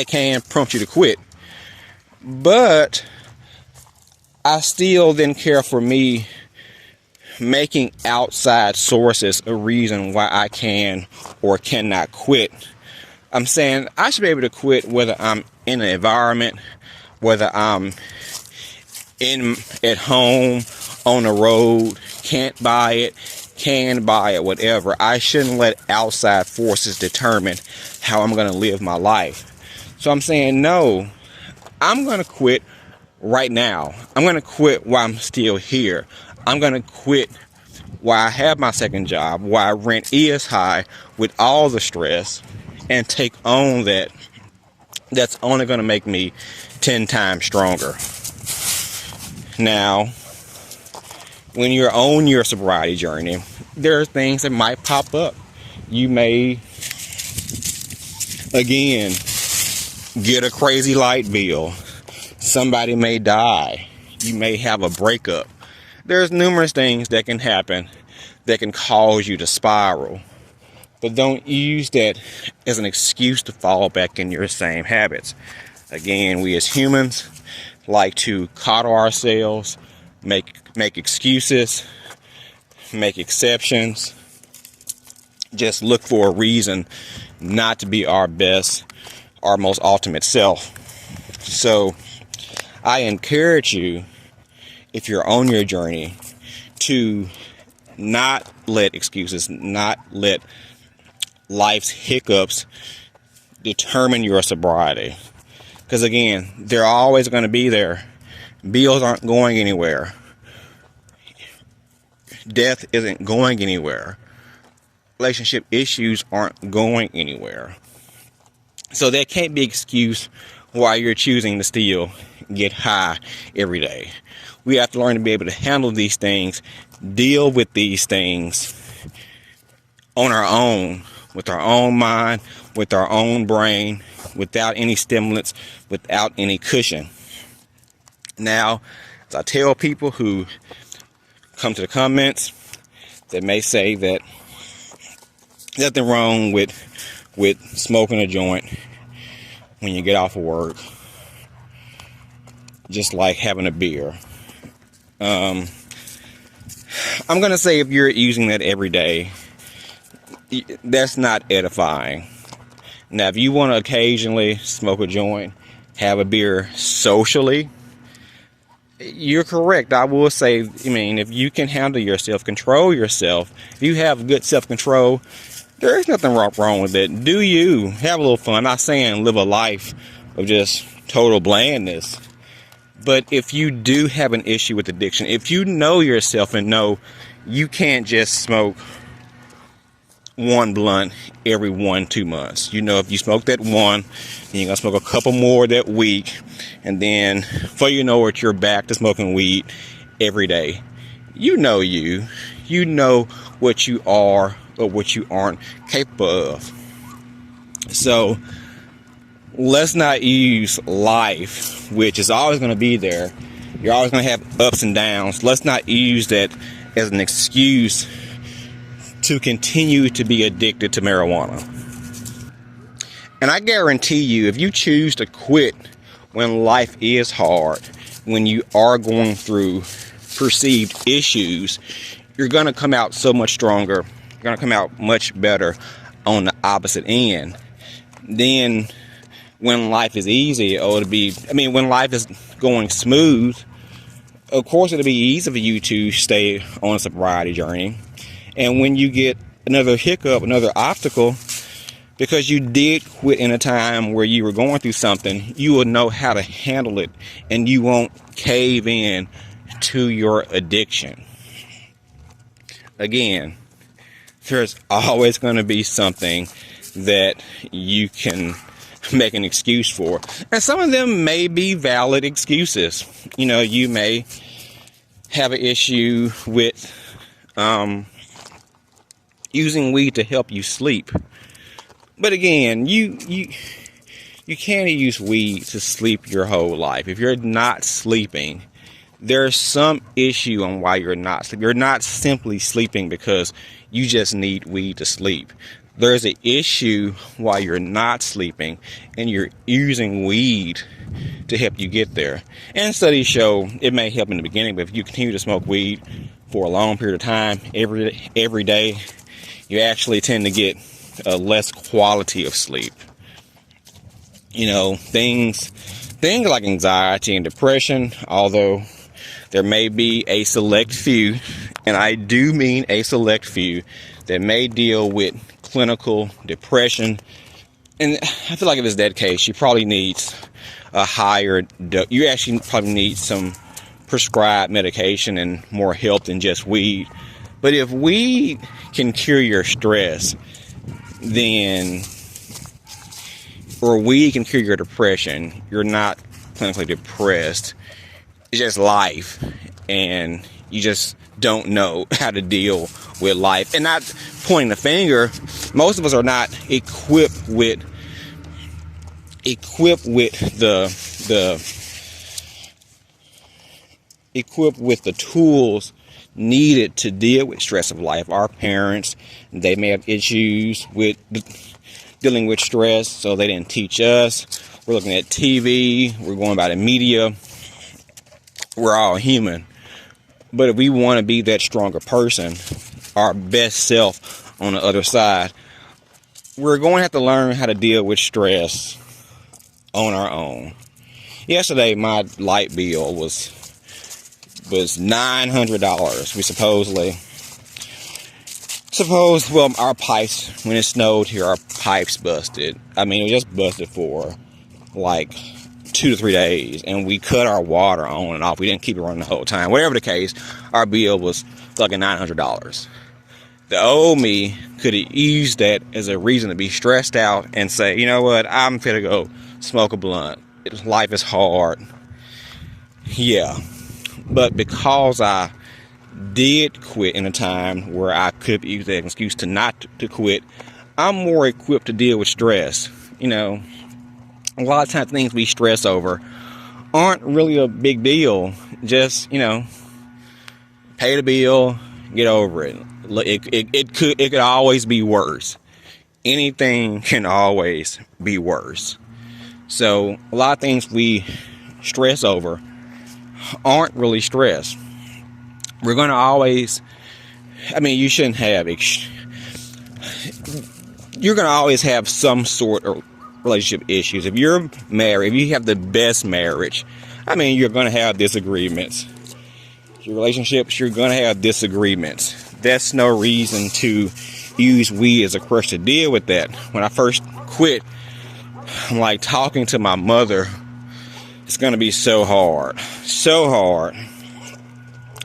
can prompt you to quit. But I still then care for me making outside sources a reason why I can or cannot quit. I'm saying I should be able to quit whether I'm in an environment, whether I'm at home, on the road, can't buy it, can buy it, whatever. I shouldn't let outside forces determine how I'm going to live my life. So I'm saying, no, I'm going to quit right now. I'm going to quit while I'm still here. I'm going to quit while I have my second job, while rent is high with all the stress. and take on that, that's only going to make me 10 times stronger. Now, when you're on your sobriety journey, there are things that might pop up. You may, again, get a crazy light bill. Somebody may die. You may have a breakup. There's numerous things that can happen that can cause you to spiral. But don't use that as an excuse to fall back in your same habits. Again, we as humans like to coddle ourselves, make excuses, make exceptions, just look for a reason not to be our best, our most ultimate self. So I encourage you, if you're on your journey, to not let excuses, not let life's hiccups determine your sobriety. Because again, they're always going to be there. Bills aren't going anywhere. Death isn't going anywhere. Relationship issues aren't going anywhere. So that can't be an excuse why you're choosing to still get high every day. We have to learn to be able to handle these things, deal with these things on our own, with our own mind, with our own brain, without any stimulants, without any cushion. Now, as I tell people who come to the comments that may say that nothing wrong with smoking a joint when you get off of work, just like having a beer. I'm going to say if you're using that every day, that's not edifying. Now, if you want to occasionally smoke a joint, have a beer socially, you're correct. I will say, if you can handle yourself, control yourself, if you have good self-control, there is nothing wrong with it. Do you have a little fun? I'm not saying live a life of just total blandness. But if you do have an issue with addiction, if you know yourself and know you can't just smoke one blunt every 1-2 months. If you smoke that one, then you're going to smoke a couple more that week. And then before you know it, you're back to smoking weed every day. You know what you are or what you aren't capable of. So let's not use life, which is always going to be there. You're always going to have ups and downs. Let's not use that as an excuse to continue to be addicted to marijuana. And I guarantee you, if you choose to quit when life is hard, when you are going through perceived issues, you're going to come out so much stronger. You're going to come out much better on the opposite end. Then when life is easy, when life is going smooth, of course it'll be easy for you to stay on a sobriety journey. And when you get another hiccup, another obstacle, because you did quit in a time where you were going through something, you will know how to handle it and you won't cave in to your addiction. Again, there's always going to be something that you can make an excuse for. And some of them may be valid excuses. You may have an issue with using weed to help you sleep. But again, you can't use weed to sleep your whole life. If you're not sleeping, there's some issue on why you're not sleeping. You're not simply sleeping because you just need weed to sleep. There's an issue why you're not sleeping and you're using weed to help you get there. And studies show it may help in the beginning, but if you continue to smoke weed for a long period of time, every day, you actually tend to get a less quality of sleep. Things like anxiety and depression, although there may be a select few, and I do mean a select few, that may deal with clinical depression. And I feel like if it's that case, you probably needs a higher dose. You actually probably need some prescribed medication and more help than just weed. But if weed can cure your stress, then or weed can cure your depression. You're not clinically depressed. It's just life, and you just don't know how to deal with life. And not pointing the finger, most of us are not equipped with the tools needed to deal with stress of life. Our parents, they may have issues with dealing with stress, so they didn't teach us. We're looking at TV, we're going by the media. We're all human. But if we want to be that stronger person, our best self on the other side, we're going to have to learn how to deal with stress on our own. Yesterday, my light bill was $900. We well, our pipes, when it snowed here, our pipes busted. I mean, it was just busted for like 2 to 3 days, and we cut our water on and off. We didn't keep it running the whole time. Whatever the case, our bill was fucking $900. The old me could have used that as a reason to be stressed out and say, you know what, I'm finna go smoke a blunt. Life is hard. Yeah. But because I did quit in a time where I could use that excuse to not to quit, I'm more equipped to deal with stress. You know, a lot of times things we stress over aren't really a big deal. Just, you know, pay the bill, get over it. It could always be worse. Anything can always be worse. So a lot of things we stress over aren't really stress. We're going to always, I mean, you shouldn't have, you're going to always have some sort of relationship issues. If you're married, if you have the best marriage, I mean, you're going to have disagreements. Your relationships, you're going to have disagreements. That's no reason to use weed as a crutch to deal with that. When I first quit, I'm like talking to my mother. It's going to be so hard. So hard.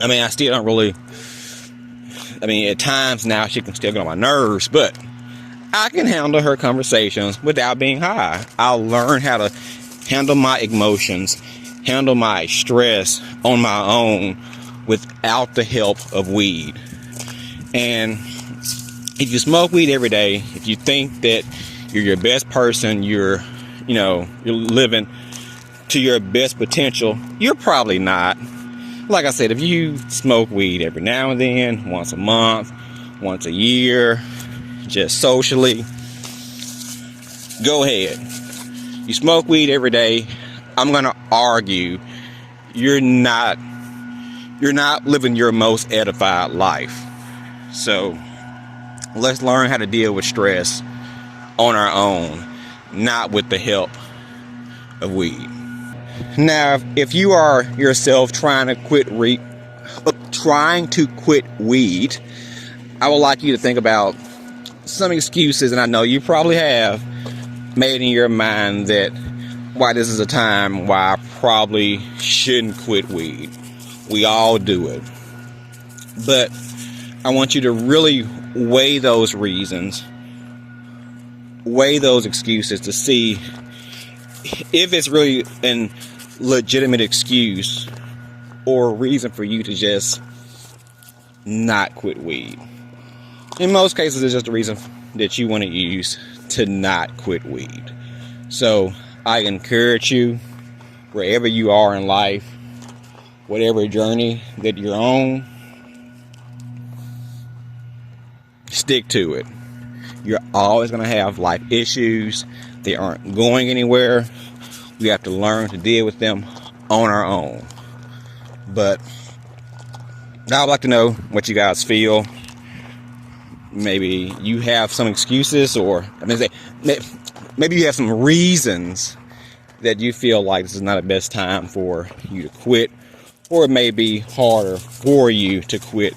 I mean, I still don't really, I mean, at times now she can still get on my nerves, but I can handle her conversations without being high. I'll learn how to handle my emotions, handle my stress on my own without the help of weed. And if you smoke weed every day, if you think that you're your best person, you're living to your best potential, you're probably not. Like I said, if you smoke weed every now and then, once a month, once a year, just socially, go ahead. You smoke weed every day, I'm going to argue you're not living your most edified life. So let's learn how to deal with stress on our own, not with the help of weed. Now, if you are yourself trying to quit weed, I would like you to think about some excuses, and I know you probably have made in your mind that why this is a time why I probably shouldn't quit weed. We all do it. But I want you to really weigh those reasons, weigh those excuses to see if it's really an legitimate excuse or a reason for you to just not quit weed. In most cases, it's just a reason that you want to use to not quit weed. So I encourage you, wherever you are in life, whatever journey that you're on, stick to it. You're always going to have life issues. They aren't going anywhere. We have to learn to deal with them on our own. But I would like to know what you guys feel. Maybe you have some excuses, or maybe you have some reasons that you feel like this is not the best time for you to quit, or it may be harder for you to quit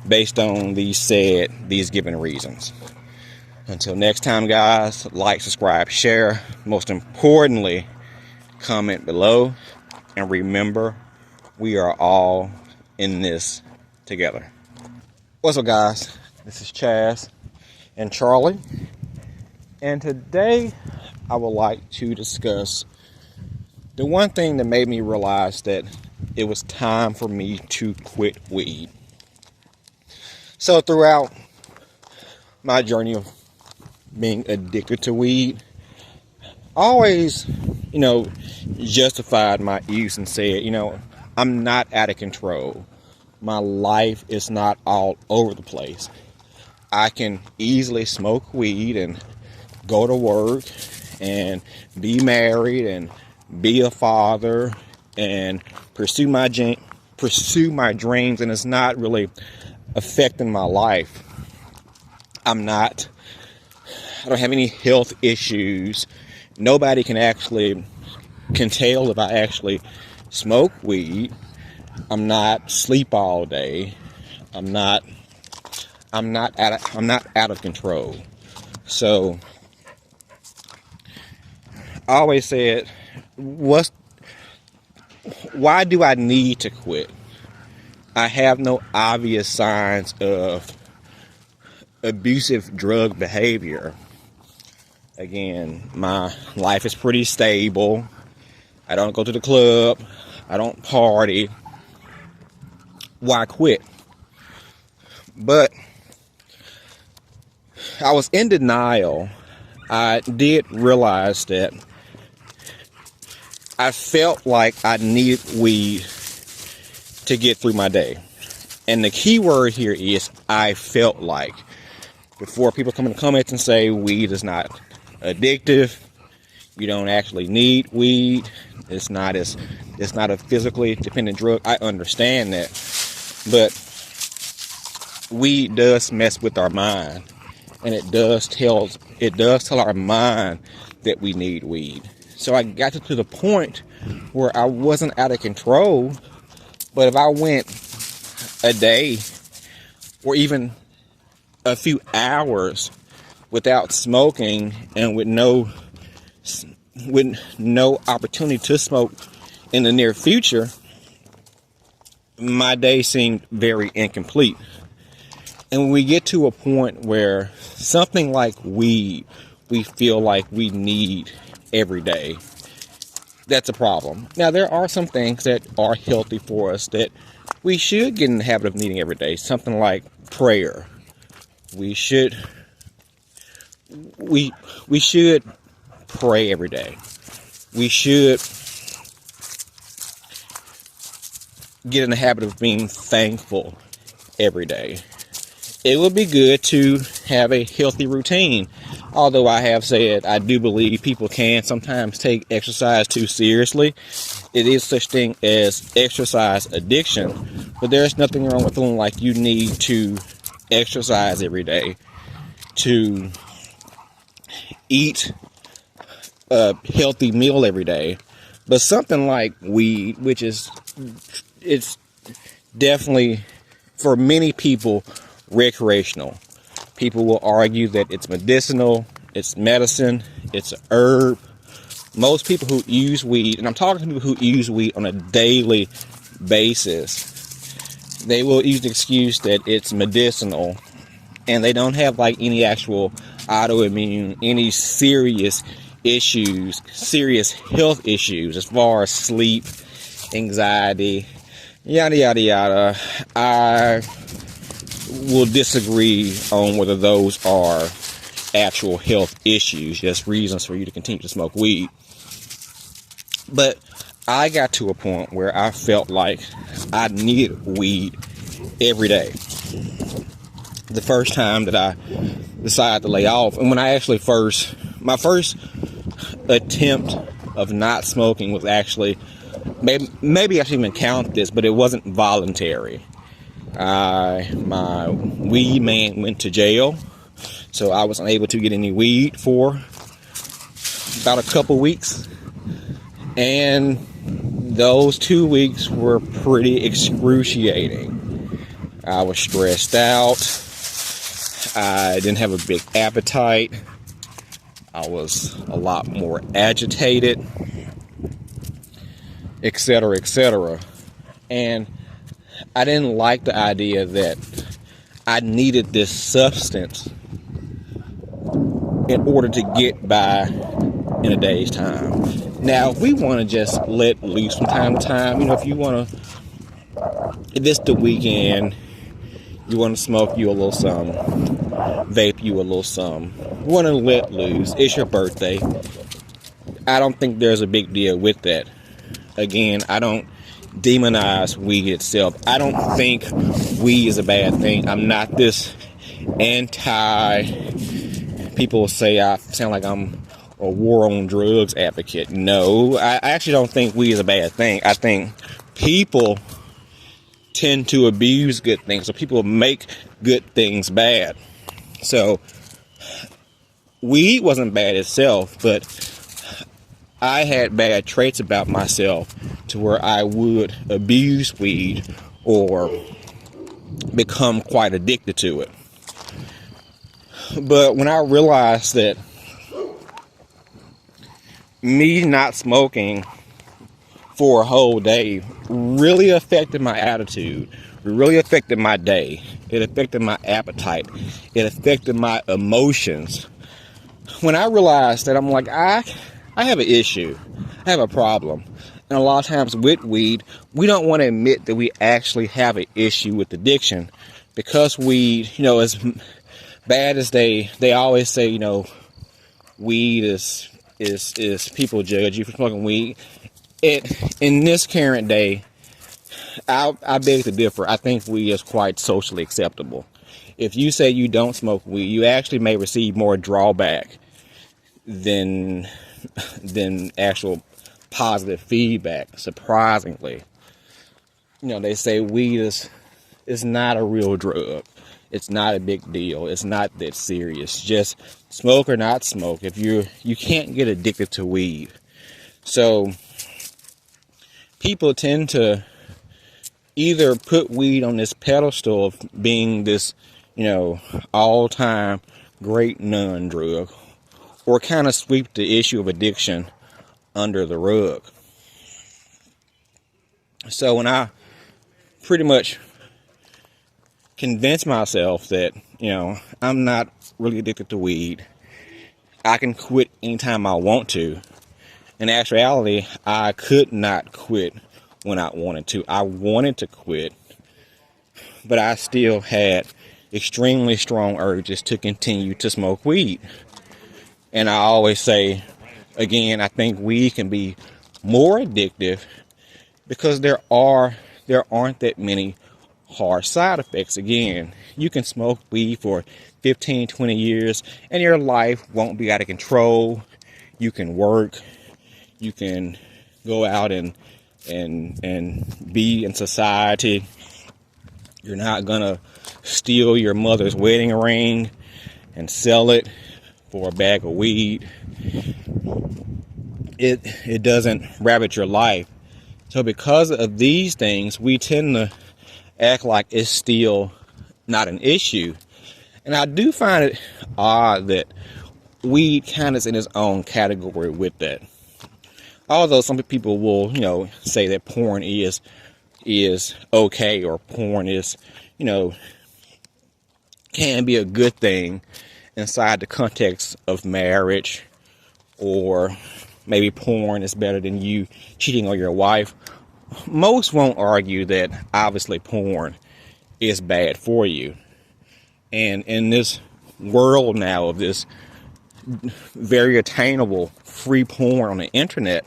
based on these given reasons. Until next time, guys, like, subscribe, share. Most importantly, comment below. And remember, we are all in this together. What's up, guys? This is Chaz and Charlie. And today, I would like to discuss the one thing that made me realize that it was time for me to quit weed. So throughout my journey of being addicted to weed, I always, justified my use and said, I'm not out of control. My life is not all over the place. I can easily smoke weed and go to work and be married and be a father and pursue my dreams, and it's not really affecting my life. I don't have any health issues. Nobody can tell if I actually smoke weed. I'm not sleep all day. I'm not out of control. So I always said, why do I need to quit? I have no obvious signs of abusive drug behavior. Again, my life is pretty stable. I don't go to the club. I don't party. Why quit? But I was in denial. I did realize that I felt like I needed weed to get through my day. And the key word here is I felt like. Before people come in the comments and say weed is not addictive, you don't actually need weed, it's not a physically dependent drug, I understand that. But weed does mess with our mind, and it does tell our mind that we need weed. So I got to the point where I wasn't out of control, but if I went a day or even a few hours without smoking and with no opportunity to smoke in the near future, my day seemed very incomplete. And when we get to a point where something like weed, we feel like we need every day, that's a problem. Now, there are some things that are healthy for us that we should get in the habit of needing every day. Something like prayer. We should pray every day. We should get in the habit of being thankful every day. It would be good to have a healthy routine. Although I have said I do believe people can sometimes take exercise too seriously. It is such thing as exercise addiction, but there's nothing wrong with feeling like you need to exercise every day, to eat a healthy meal every day. But something like weed, which it's definitely for many people recreational. People will argue that it's medicinal, it's medicine, it's a herb. Most people who use weed, and I'm talking to people who use weed on a daily basis, they will use the excuse that it's medicinal, and they don't have like any actual autoimmune, any serious issues, serious health issues as far as sleep, anxiety, yada yada yada. I will disagree on whether those are actual health issues, just reasons for you to continue to smoke weed. But I got to a point where I felt like I needed weed every day. The first time that I decided to lay off, and when I actually my first attempt of not smoking was actually, maybe I shouldn't even count this, but it wasn't voluntary. My weed man went to jail, so I was unable to get any weed for about a couple weeks, and those 2 weeks were pretty excruciating. I was stressed out. I didn't have a big appetite. I was a lot more agitated, etc., etc. And I didn't like the idea that I needed this substance in order to get by in a day's time. Now, if we want to just let loose from time to time, if you want to, if it's the weekend, you want to smoke you a little something, vape you a little something, you want to let loose, it's your birthday. I don't think there's a big deal with that. Again, I don't demonize weed itself. I don't think weed is a bad thing. I'm not this people say I sound like I'm a war on drugs advocate. No, I actually don't think weed is a bad thing. I think people tend to abuse good things, so people make good things bad. So weed wasn't bad itself, but I had bad traits about myself to where I would abuse weed or become quite addicted to it. But when I realized that me not smoking for a whole day really affected my attitude, really affected my day, it affected my appetite, it affected my emotions. When I realized that, I'm like, I have an issue, I have a problem. And a lot of times with weed, we don't want to admit that we actually have an issue with addiction, because weed, as bad as they always say, weed is people judge you for smoking weed. In this current day, I beg to differ. I think weed is quite socially acceptable. If you say you don't smoke weed, you actually may receive more drawback than actual positive feedback, surprisingly. They say weed is not a real drug. It's not a big deal. It's not that serious. Just smoke or not smoke. If you can't get addicted to weed. So people tend to either put weed on this pedestal of being this, all-time great non-drug, or kind of sweep the issue of addiction under the rug. So when I pretty much convince myself that, I'm not really addicted to weed, I can quit anytime I want to. In actuality, I could not quit when I wanted to. I wanted to quit, but I still had extremely strong urges to continue to smoke weed. And I always say, again, I think weed can be more addictive because there aren't that many harsh side effects. Again, you can smoke weed for 15, 20 years and your life won't be out of control. You can work, you can go out and be in society. You're not gonna steal your mother's wedding ring and sell it for a bag of weed. It doesn't ravage your life. So because of these things, we tend to act like it's still not an issue. And I do find it odd that weed kind of is in its own category with that. Although some people will, say that porn is okay, or porn is, can be a good thing inside the context of marriage, or maybe porn is better than you cheating on your wife. Most won't argue that obviously porn is bad for you. And in this world now of this very attainable free porn on the internet,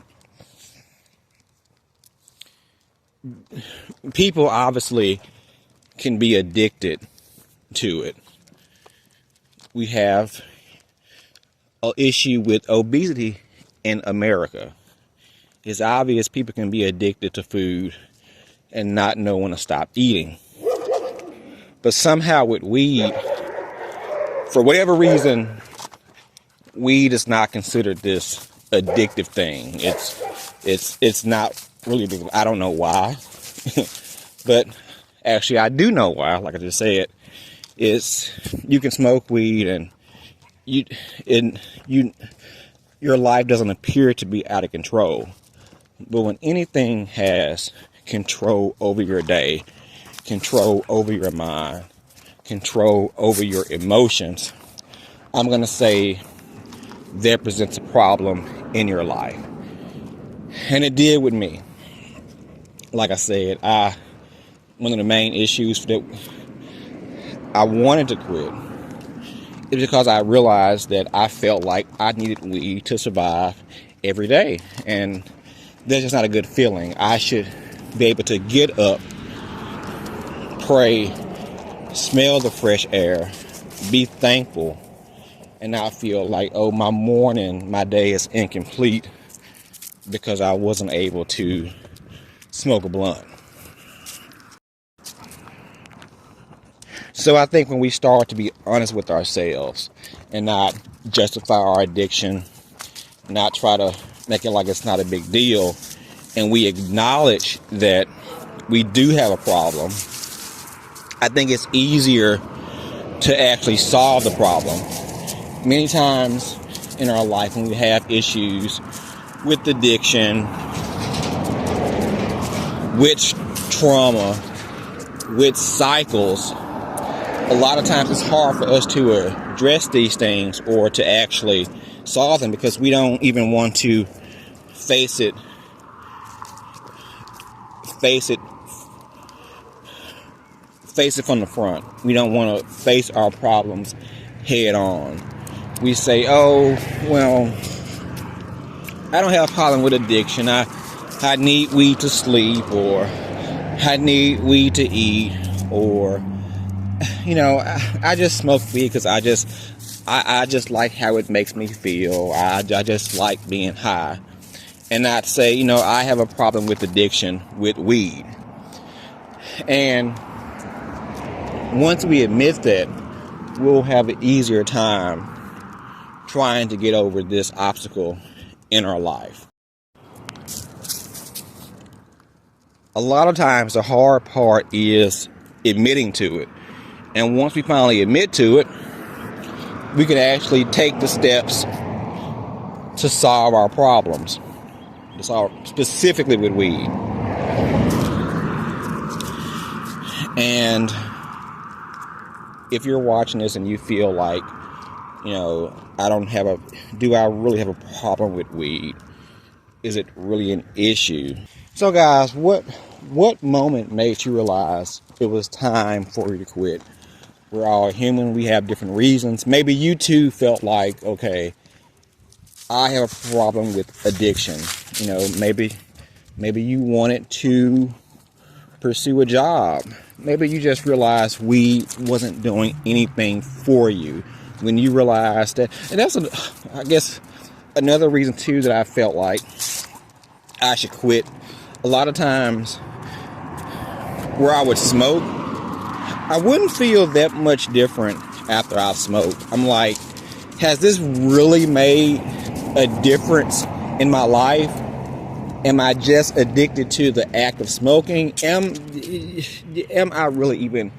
people obviously can be addicted to it. We have an issue with obesity in America. It's obvious people can be addicted to food and not know when to stop eating. But somehow with weed, for whatever reason, weed is not considered this addictive thing. It's not really addictive. I don't know why. But actually I do know why. Like I just said, you can smoke weed and your life doesn't appear to be out of control. But when anything has control over your day, control over your mind, control over your emotions, I'm going to say there presents a problem in your life. And it did with me. Like I said, one of the main issues that I wanted to quit is because I realized that I felt like I needed weed to survive every day. And that's just not a good feeling. I should be able to get up, pray, smell the fresh air, be thankful, and not feel like, oh, my day is incomplete because I wasn't able to smoke a blunt. So I think when we start to be honest with ourselves and not justify our addiction, not try to make it like it's not a big deal, and we acknowledge that we do have a problem, I think it's easier to actually solve the problem. Many times in our life when we have issues with addiction, with trauma, with cycles, a lot of times it's hard for us to address these things or to actually solve them because we don't even want to face it from the front. We don't want to face our problems head on. We say, oh, well, I don't have a problem with addiction. I need weed to sleep, or I need weed to eat, or I just smoke weed because I just like how it makes me feel. I just like being high. And not say, I have a problem with addiction with weed. And once we admit that, we'll have an easier time trying to get over this obstacle in our life. A lot of times the hard part is admitting to it. And once we finally admit to it, we can actually take the steps to solve our problems. To solve specifically with weed. And if you're watching this and you feel like, do I really have a problem with weed? Is it really an issue? So guys, what moment made you realize it was time for you to quit? We're all human. We have different reasons. Maybe you too felt like, okay, I have a problem with addiction. Maybe you wanted to pursue a job. Maybe you just realized weed wasn't doing anything for you. When you realized that, and that's, I guess, another reason too that I felt like I should quit. A lot of times where I would smoke, I wouldn't feel that much different after I smoked. I'm like, has this really made a difference in my life? Am I just addicted to the act of smoking? Am I really even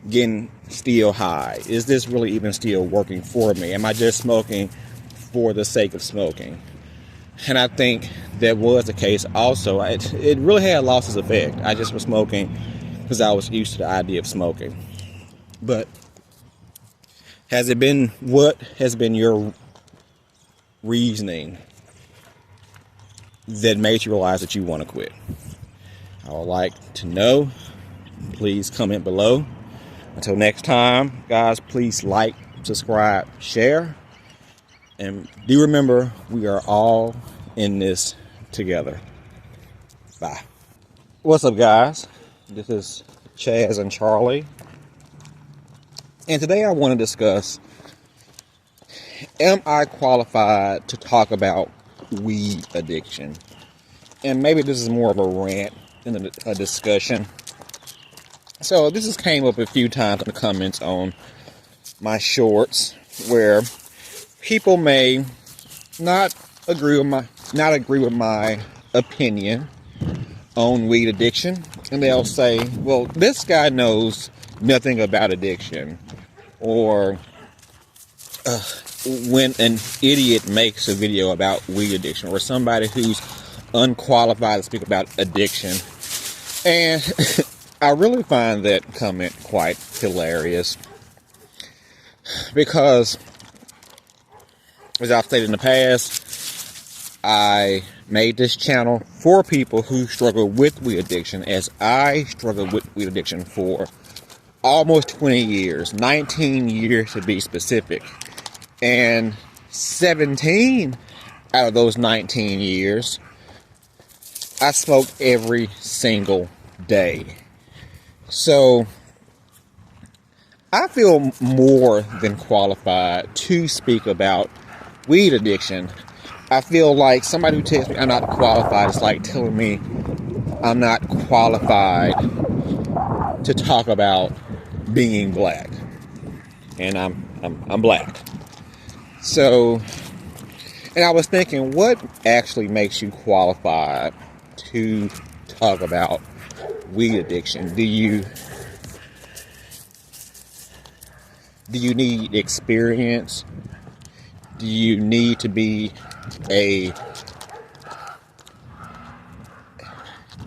getting still high? Is this really even still working for me? Am I just smoking for the sake of smoking? And I think that was the case also. It really had lost its effect. I just was smoking because I was used to the idea of smoking. But what has been your reasoning that made you realize that you want to quit? I would like to know. Please comment below. Until next time, guys, please like, subscribe, share. And do remember, we are all in this together. Bye. What's up, guys? This is Chaz and Charlie. And today I want to discuss, am I qualified to talk about weed addiction? And maybe this is more of a rant than a discussion. So this has came up a few times in the comments on my shorts, where people may not agree with my opinion on weed addiction, and they'll say, well, this guy knows nothing about addiction. Or when an idiot makes a video about weed addiction, or somebody who's unqualified to speak about addiction. And I really find that comment quite hilarious, because, as I've stated in the past, I made this channel for people who struggle with weed addiction, as I struggled with weed addiction for almost 20 years, 19 years to be specific. And 17 out of those 19 years, I smoked every single day. So I feel more than qualified to speak about weed addiction. I feel like somebody who tells me I'm not qualified is like telling me I'm not qualified to talk about being black. And I'm black. So, and I was thinking, what actually makes you qualified to talk about weed addiction? Do you need experience? Do you need to be a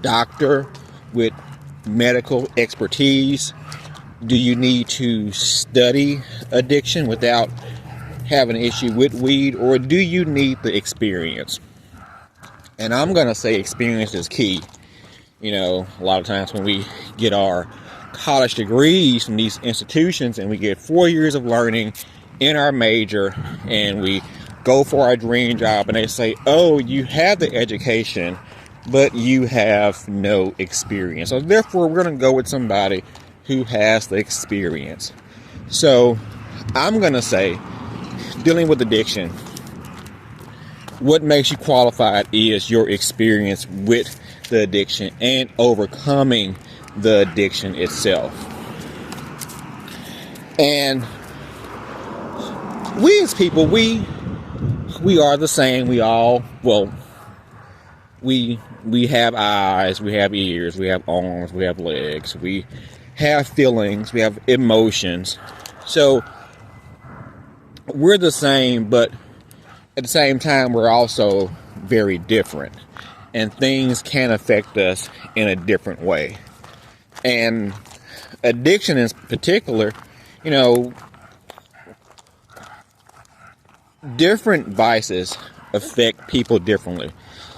doctor with medical expertise? Do you need to study addiction without having an issue with weed? Or do you need the experience? And I'm going to say experience is key. You know, a lot of times when we get our college degrees from these institutions and we get 4 years of learning in our major and we go for our dream job and they say, oh, you have the education, but you have no experience. So therefore, we're going to go with somebody who has the experience. So I'm going to say, dealing with addiction, what makes you qualified is your experience with the addiction and overcoming the addiction itself. And we as people, we are the same. We all, well, we have eyes, we have ears, we have arms, we have legs, we have feelings, we have emotions. So we're the same, but at the same time, we're also very different. And things can affect us in a different way. And addiction in particular, you know, different vices affect people differently.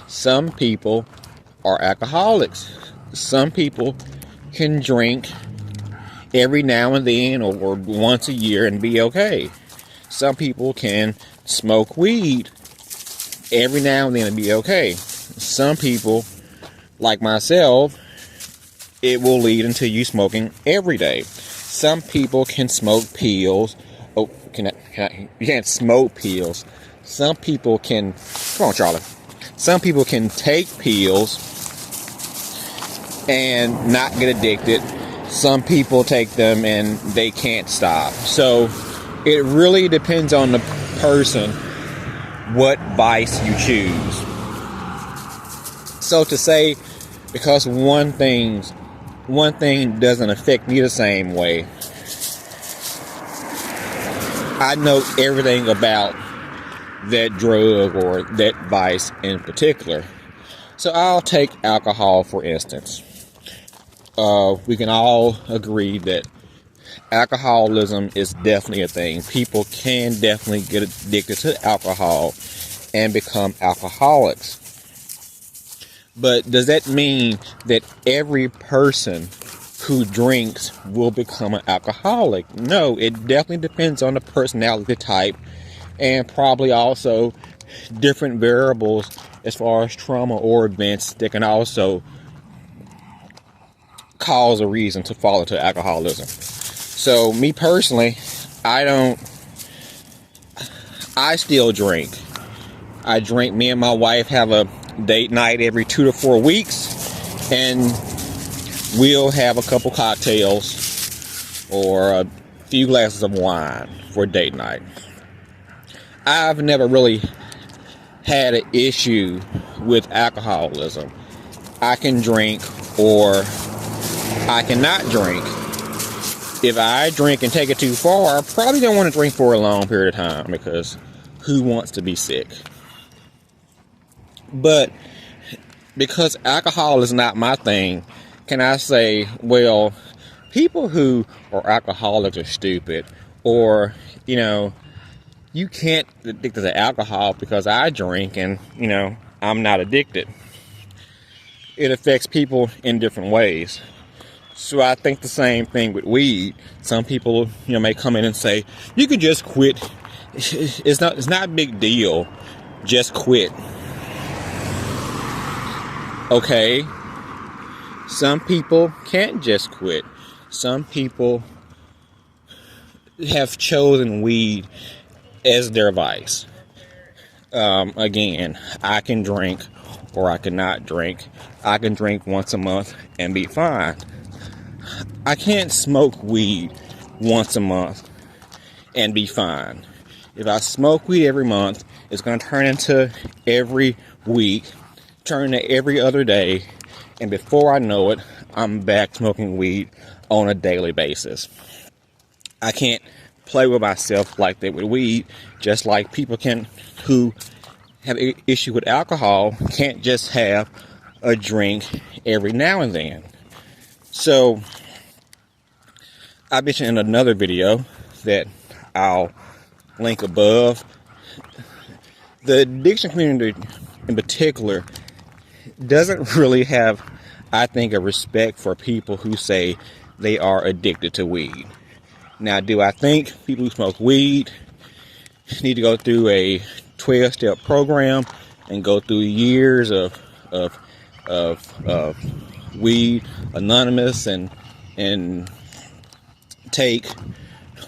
Some people are alcoholics. Some people can drink every now and then or once a year and be okay. Some people can smoke weed every now and then and be okay. Some people, like myself, it will lead into you smoking every day. Some people can smoke pills. Oh, you can't smoke pills. Some people can, come on, Charlie. Some people can take pills and not get addicted. Some people take them and they can't stop. So it really depends on the person what vice you choose. So to say, because one thing doesn't affect me the same way, I know everything about that drug or that vice in particular. So I'll take alcohol, for instance. We can all agree that alcoholism is definitely a thing. People can definitely get addicted to alcohol and become alcoholics. But does that mean that every person who drinks will become an alcoholic? No, it definitely depends on the personality type and probably also different variables as far as trauma or events that can also cause a reason to fall into alcoholism. So me personally, I still drink. I drink. Me and my wife have a date night every 2 to 4 weeks, and we'll have a couple cocktails or a few glasses of wine for date night. I've never really had an issue with alcoholism. I can drink or I cannot drink. If I drink and take it too far, I probably don't want to drink for a long period of time, because who wants to be sick? But because alcohol is not my thing, can I say, well, people who are alcoholics are stupid, or, you know, you can't addicted to alcohol because I drink and, I'm not addicted. It affects people in different ways. So I think the same thing with weed. Some people, may come in and say, you can just quit. It's not a big deal. Just quit. Okay. Some people can't just quit. Some people have chosen weed as their vice. Again, I can drink or I cannot drink. I can drink once a month and be fine. I can't smoke weed once a month and be fine. If I smoke weed every month, it's going to turn into every week, turn to every other day, and before I know it, I'm back smoking weed on a daily basis. I can't play with myself like that with weed, just like people who have an issue with alcohol can't just have a drink every now and then. So, I mentioned in another video that I'll link above, the addiction community in particular doesn't really have, I think, a respect for people who say they are addicted to weed. Now, do I think people who smoke weed need to go through a 12-step program and go through years of weed anonymous and take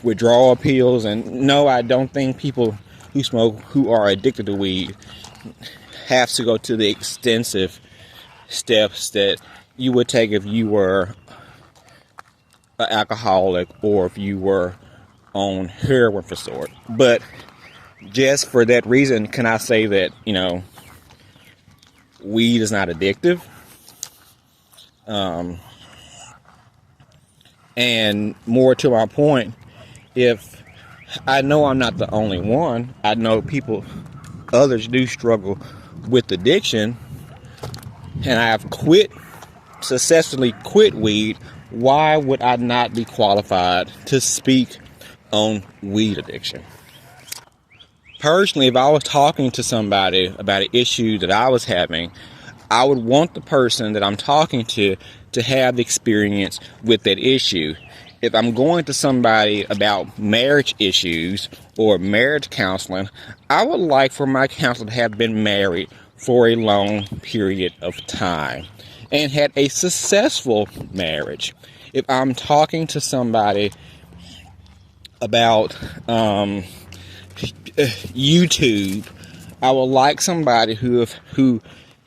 withdrawal pills? And no, I don't think people who are addicted to weed have to go to the extensive steps that you would take if you were an alcoholic or if you were on heroin for sort. But just for that reason, can I say that, weed is not addictive? And more to my point, if I know I'm not the only one, I know others do struggle with addiction, and I have successfully quit weed, why would I not be qualified to speak on weed addiction? Personally, if I was talking to somebody about an issue that I was having, I would want the person that I'm talking to have experience with that issue. If I'm going to somebody about marriage issues or marriage counseling, I would like for my counselor to have been married for a long period of time and had a successful marriage. If I'm talking to somebody about YouTube, I would like somebody who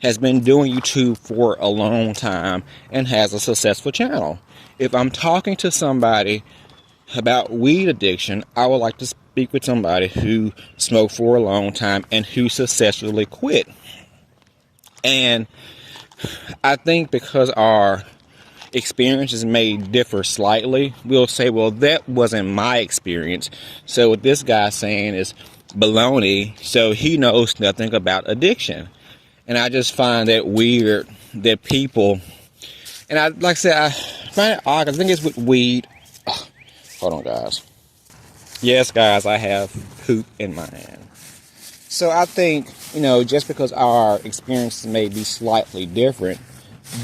has been doing YouTube for a long time and has a successful channel. If I'm talking to somebody about weed addiction, I would like to speak with somebody who smoked for a long time and who successfully quit. And I think because our experiences may differ slightly, we'll say, well, that wasn't my experience, so what this guy's saying is baloney, so he knows nothing about addiction. And I just find that weird that people, and like I said, I find it odd. I think it's with weed. Oh, hold on, guys. Yes, guys, I have poop in my hand. So I think, just because our experiences may be slightly different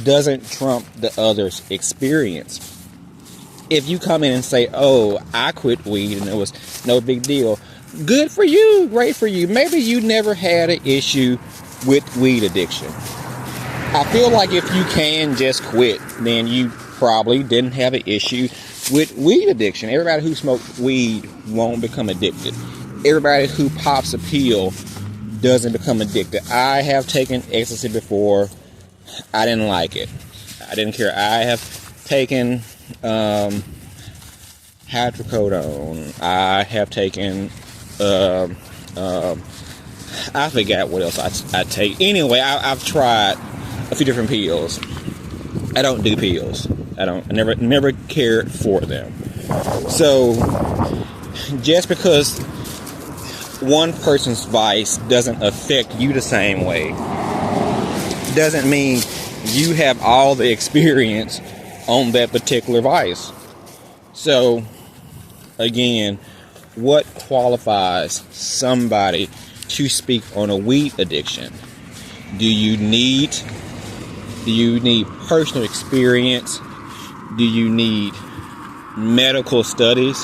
doesn't trump the other's experience. If you come in and say, oh, I quit weed and it was no big deal, good for you, great for you. Maybe you never had an issue with weed addiction. I feel like if you can just quit, then you probably didn't have an issue with weed addiction. Everybody who smokes weed won't become addicted. Everybody who pops a pill doesn't become addicted. I have taken ecstasy before. I didn't like it. I didn't care. I have taken hydrocodone. I have taken I forgot what else I take. Anyway, I've tried a few different pills. I don't do pills. I never cared for them. So just because one person's vice doesn't affect you the same way doesn't mean you have all the experience on that particular vice. So again, what qualifies somebody to speak on a weed addiction? Do you need personal experience? Do you need medical studies?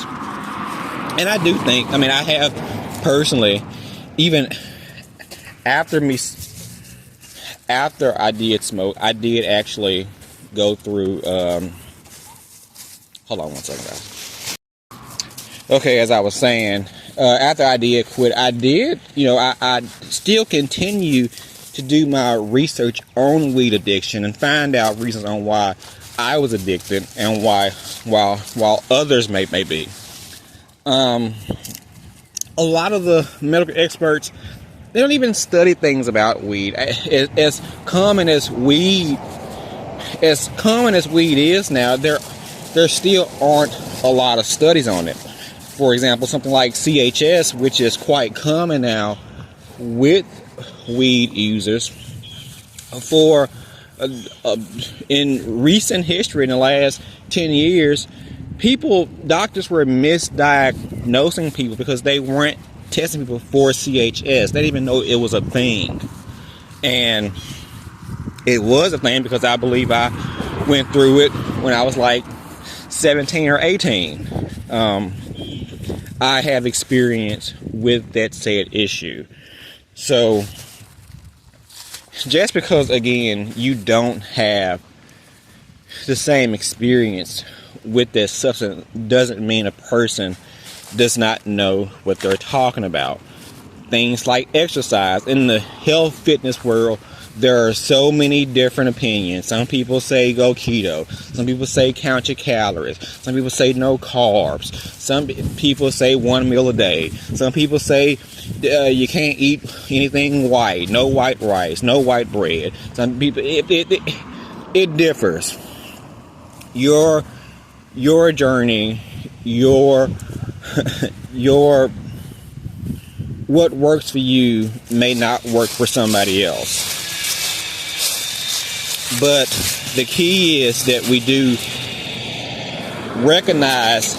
And I do think, I have personally, even after I did smoke, I did actually go through, hold on one second, guys. Okay, as I was saying, after I did quit, I still continue to do my research on weed addiction and find out reasons on why I was addicted and while others may be. A lot of the medical experts, they don't even study things about weed. As common as weed is now, there still aren't a lot of studies on it. For example, something like CHS, which is quite common now with weed users, in recent history, in the last 10 years, doctors were misdiagnosing people because they weren't testing people for CHS. They didn't even know it was a thing. And it was a thing because I believe I went through it when I was like 17 or 18. I have experience with that said issue. So, just because, again, you don't have the same experience with this substance doesn't mean a person does not know what they're talking about. Things like exercise. In the health fitness world, there are so many different opinions. Some people say go keto. Some people say count your calories. Some people say no carbs. Some people say 1 meal a day. Some people say you can't eat anything white. No white rice. No white bread. Some people, it differs. Your journey, your what works for you may not work for somebody else. But the key is that we do recognize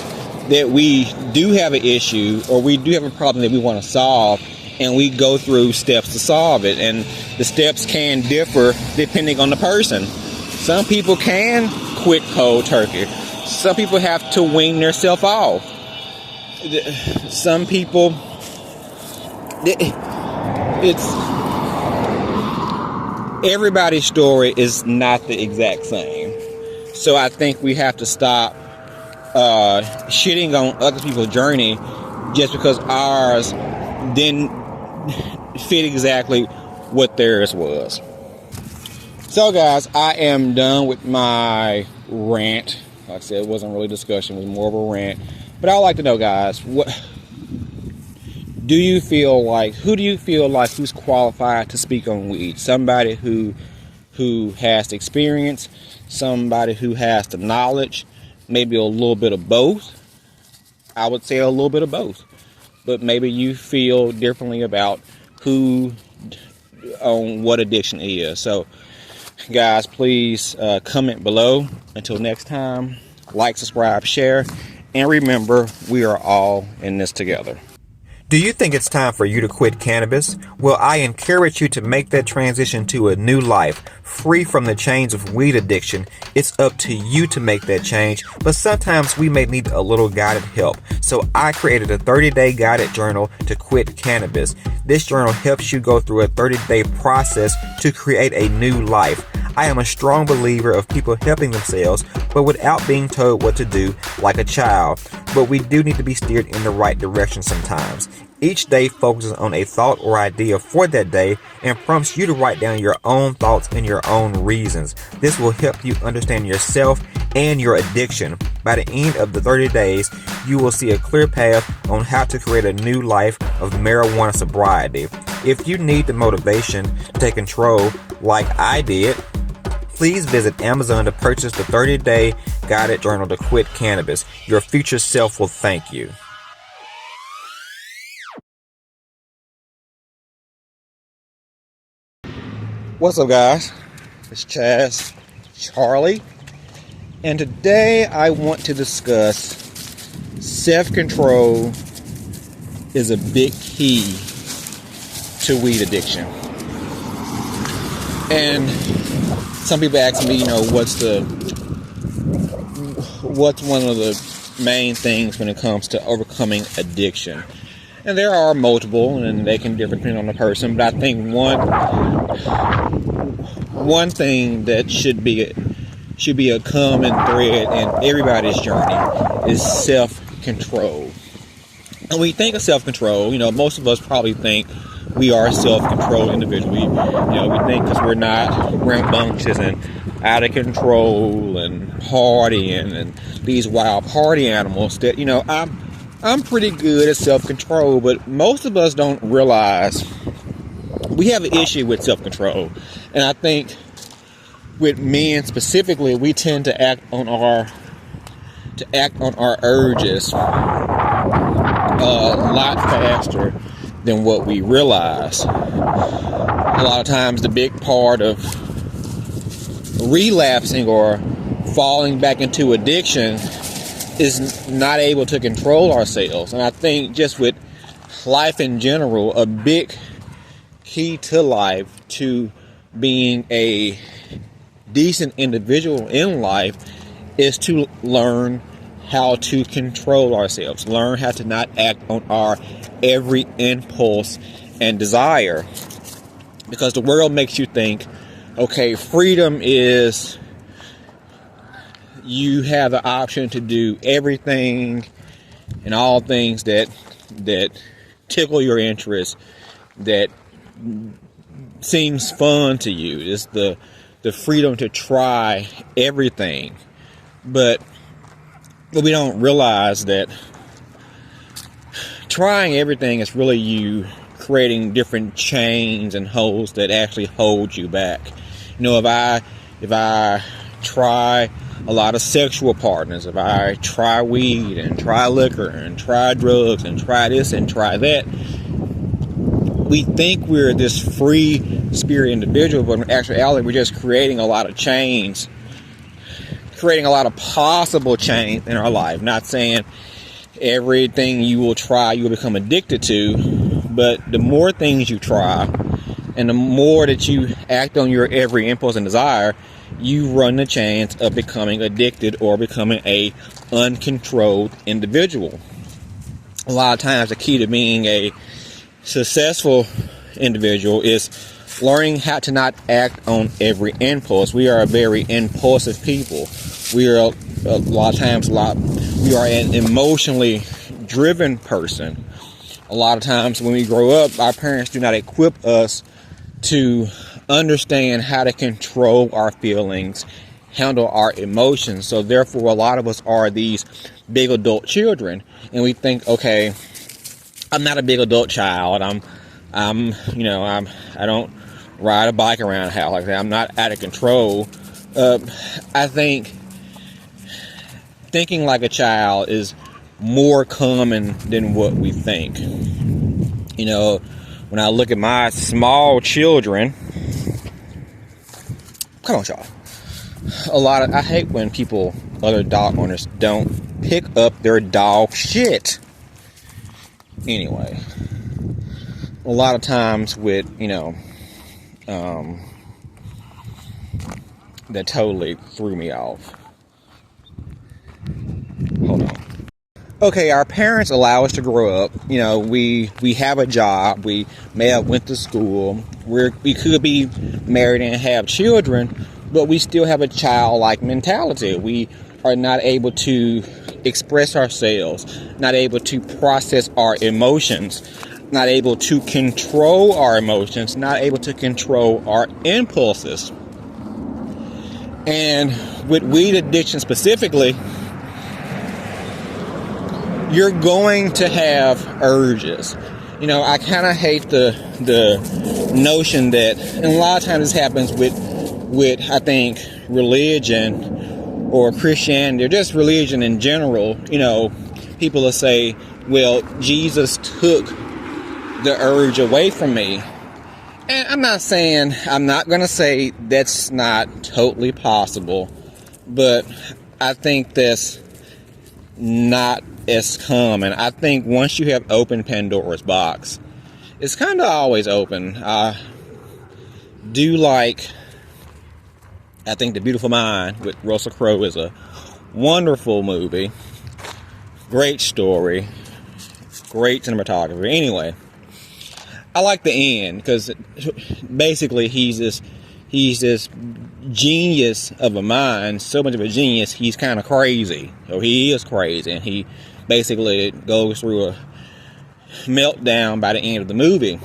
that we do have an issue or we do have a problem that we want to solve, and we go through steps to solve it. And the steps can differ depending on the person. Some people can quit cold turkey. Some people have to wean themselves off. Some people, everybody's story is not the exact same. So I think we have to stop shitting on other people's journey just because ours didn't fit exactly what theirs was. So guys, I am done with my rant. Like I said, it wasn't really a discussion, it was more of a rant. But I would like to know, guys, who do you feel like who's qualified to speak on weed? Somebody who has the experience, somebody who has the knowledge, maybe a little bit of both. I would say a little bit of both. But maybe you feel differently about who on what addiction is. So guys, please comment below. Until next time, like, subscribe, share, and remember, we are all in this together. Do you think it's time for you to quit cannabis? Well, I encourage you to make that transition to a new life, free from the chains of weed addiction. It's up to you to make that change, but sometimes we may need a little guided help. So I created a 30-day guided journal to quit cannabis. This journal helps you go through a 30-day process to create a new life. I am a strong believer of people helping themselves, but without being told what to do like a child. But we do need to be steered in the right direction sometimes. Each day focuses on a thought or idea for that day and prompts you to write down your own thoughts and your own reasons. This will help you understand yourself and your addiction. By the end of the 30 days, you will see a clear path on how to create a new life of marijuana sobriety. If you need the motivation to take control like I did, please visit Amazon to purchase the 30-day guided journal to quit cannabis. Your future self will thank you. What's up, guys? It's Charlie, and today I want to discuss self-control is a big key to weed addiction. And some people ask me, what's one of the main things when it comes to overcoming addiction? And there are multiple, and they can differ depending on the person. But I think one thing that should be a common thread in everybody's journey is self-control. And when we think of self-control, most of us probably think we are a self-controlled individual. We think because we're not rambunctious and out of control and partying and these wild party animals that, I'm pretty good at self-control, but most of us don't realize we have an issue with self-control. And I think with men specifically, we tend to act on our urges a lot faster than what we realize. A lot of times the big part of relapsing or falling back into addiction is not able to control ourselves. And I think just with life in general, a big key to life, to being a decent individual in life, is to learn how to control ourselves, learn how to not act on our every impulse and desire. Because the world makes you think, okay, freedom is you have the option to do everything and all things that tickle your interest, that seems fun to you. It's the freedom to try everything. But we don't realize that trying everything is really you creating different chains and holes that actually hold you back. If I try a lot of sexual partners, if I try weed and try liquor and try drugs and try this and try that, we think we're this free spirit individual, but in actuality we're just creating a lot of chains, creating a lot of possible chains in our life. Not saying everything you will try you will become addicted to, but the more things you try and the more that you act on your every impulse and desire, you run the chance of becoming addicted or becoming a uncontrolled individual. A lot of times the key to being a successful individual is learning how to not act on every impulse. We are a very impulsive people. We are we are an emotionally driven person. A lot of times when we grow up, our parents do not equip us to understand how to control our feelings, handle our emotions. So therefore, a lot of us are these big adult children, and we think, okay, I'm not a big adult child. I don't ride a bike around the house like that. I'm not out of control. I think thinking like a child is more common than what we think. When I look at my small children, come on, y'all. I hate when other dog owners don't pick up their dog shit. Anyway, a lot of times with, that totally threw me off. Hold on. Okay, our parents allow us to grow up. We have a job. We may have went to school. We could be married and have children, but we still have a childlike mentality. We are not able to express ourselves, not able to process our emotions, not able to control our emotions, not able to control our impulses. And with weed addiction specifically, you're going to have urges. I kind of hate the notion that, and a lot of times this happens with I think religion or Christianity or just religion in general. People will say, well, Jesus took the urge away from me. And I'm not going to say that's not totally possible, but I think that's not it's come. And I think once you have opened Pandora's box, it's kind of always open. I do like, I think The Beautiful Mind with Russell Crowe is a wonderful movie. Great story. Great cinematography. Anyway, I like the end because basically he's this genius of a mind, so much of a genius, he's kind of crazy. Or he is crazy, and he basically goes through a meltdown by the end of the movie.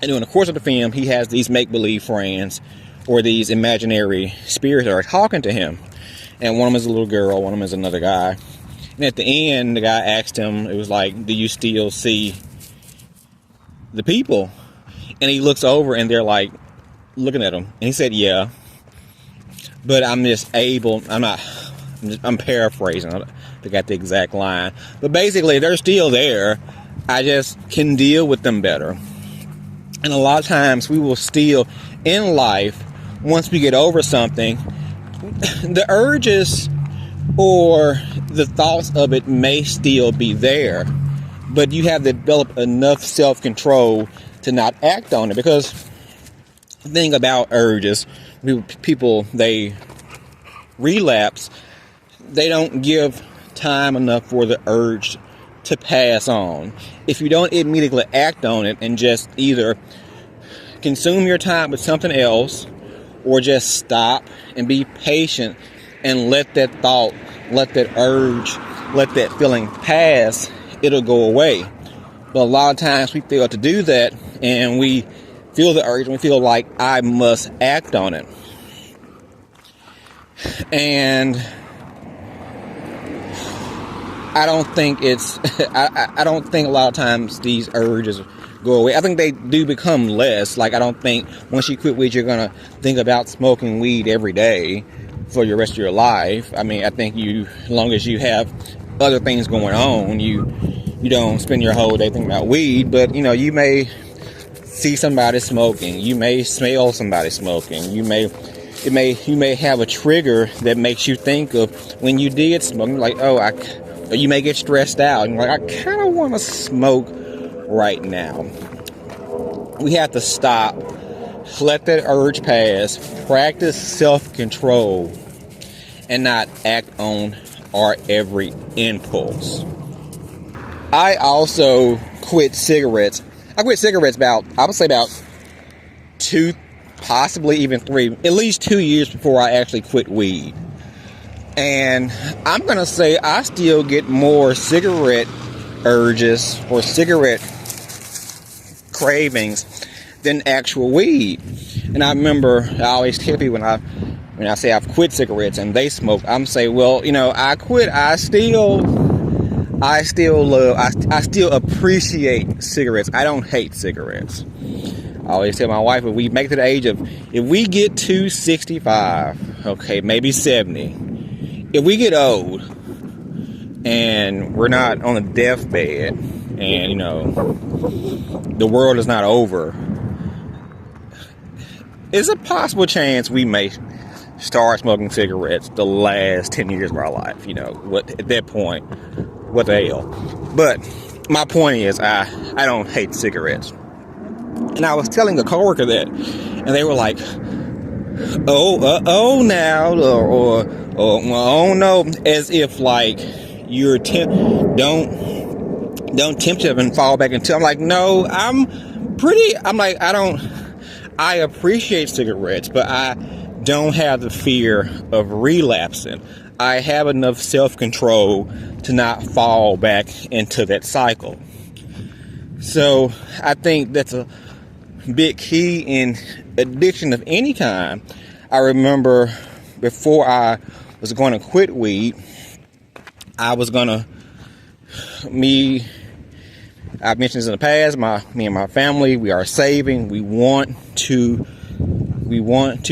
And during the course of the film, he has these make-believe friends, or these imaginary spirits that are talking to him. And one of them is a little girl, one of them is another guy. And at the end, the guy asked him, it was like, do you still see the people? And he looks over and they're like looking at him. And he said, yeah. But I'm paraphrasing. I forgot the exact line. But basically, they're still there. I just can deal with them better. And a lot of times we will still, in life, once we get over something, the urges or the thoughts of it may still be there, but you have to develop enough self-control to not act on it. Because the thing about urges, people, they relapse, they don't give time enough for the urge to pass on. If you don't immediately act on it and just either consume your time with something else, or just stop and be patient and let that thought, let that urge, let that feeling pass, it'll go away. But a lot of times we fail to do that, and we feel the urge and we feel like I must act on it. And I don't think it's I don't think a lot of times these urges go away. I think they do become less. Like, I don't think once you quit weed, you're going to think about smoking weed every day for the rest of your life. I mean, I think as long as you have other things going on, you don't spend your whole day thinking about weed. But, you may see somebody smoking. You may smell somebody smoking. You may have a trigger that makes you think of when you did smoke. Like, or you may get stressed out. And like, I kind of want to smoke right now. We have to stop, let that urge pass, practice self-control, and not act on our every impulse. I also quit cigarettes. I quit cigarettes about 2, possibly even 3, at least 2 years before I actually quit weed. And I'm going to say I still get more cigarette urges or cigarette cravings than actual weed. And I remember I always tell people when I say I've quit cigarettes and they smoke, I'm saying, well, I quit. I still appreciate cigarettes. I don't hate cigarettes. I always tell my wife, if we make it to the age of, if we get to 65, okay, maybe 70, if we get old and we're not on a deathbed and, the world is not over, it's a possible chance we may start smoking cigarettes the last 10 years of our life. At that point, what the hell? But my point is, I don't hate cigarettes. And I was telling a coworker that, and they were like, oh no, as if like you're don't tempt them and fall back into. I'm like, no, I appreciate cigarettes, but I don't have the fear of relapsing. I have enough self-control to not fall back into that cycle. So I think that's a big key in addiction of any kind. I remember before I was going to quit weed, I've mentioned this in the past, me and my family, we are saving. We want to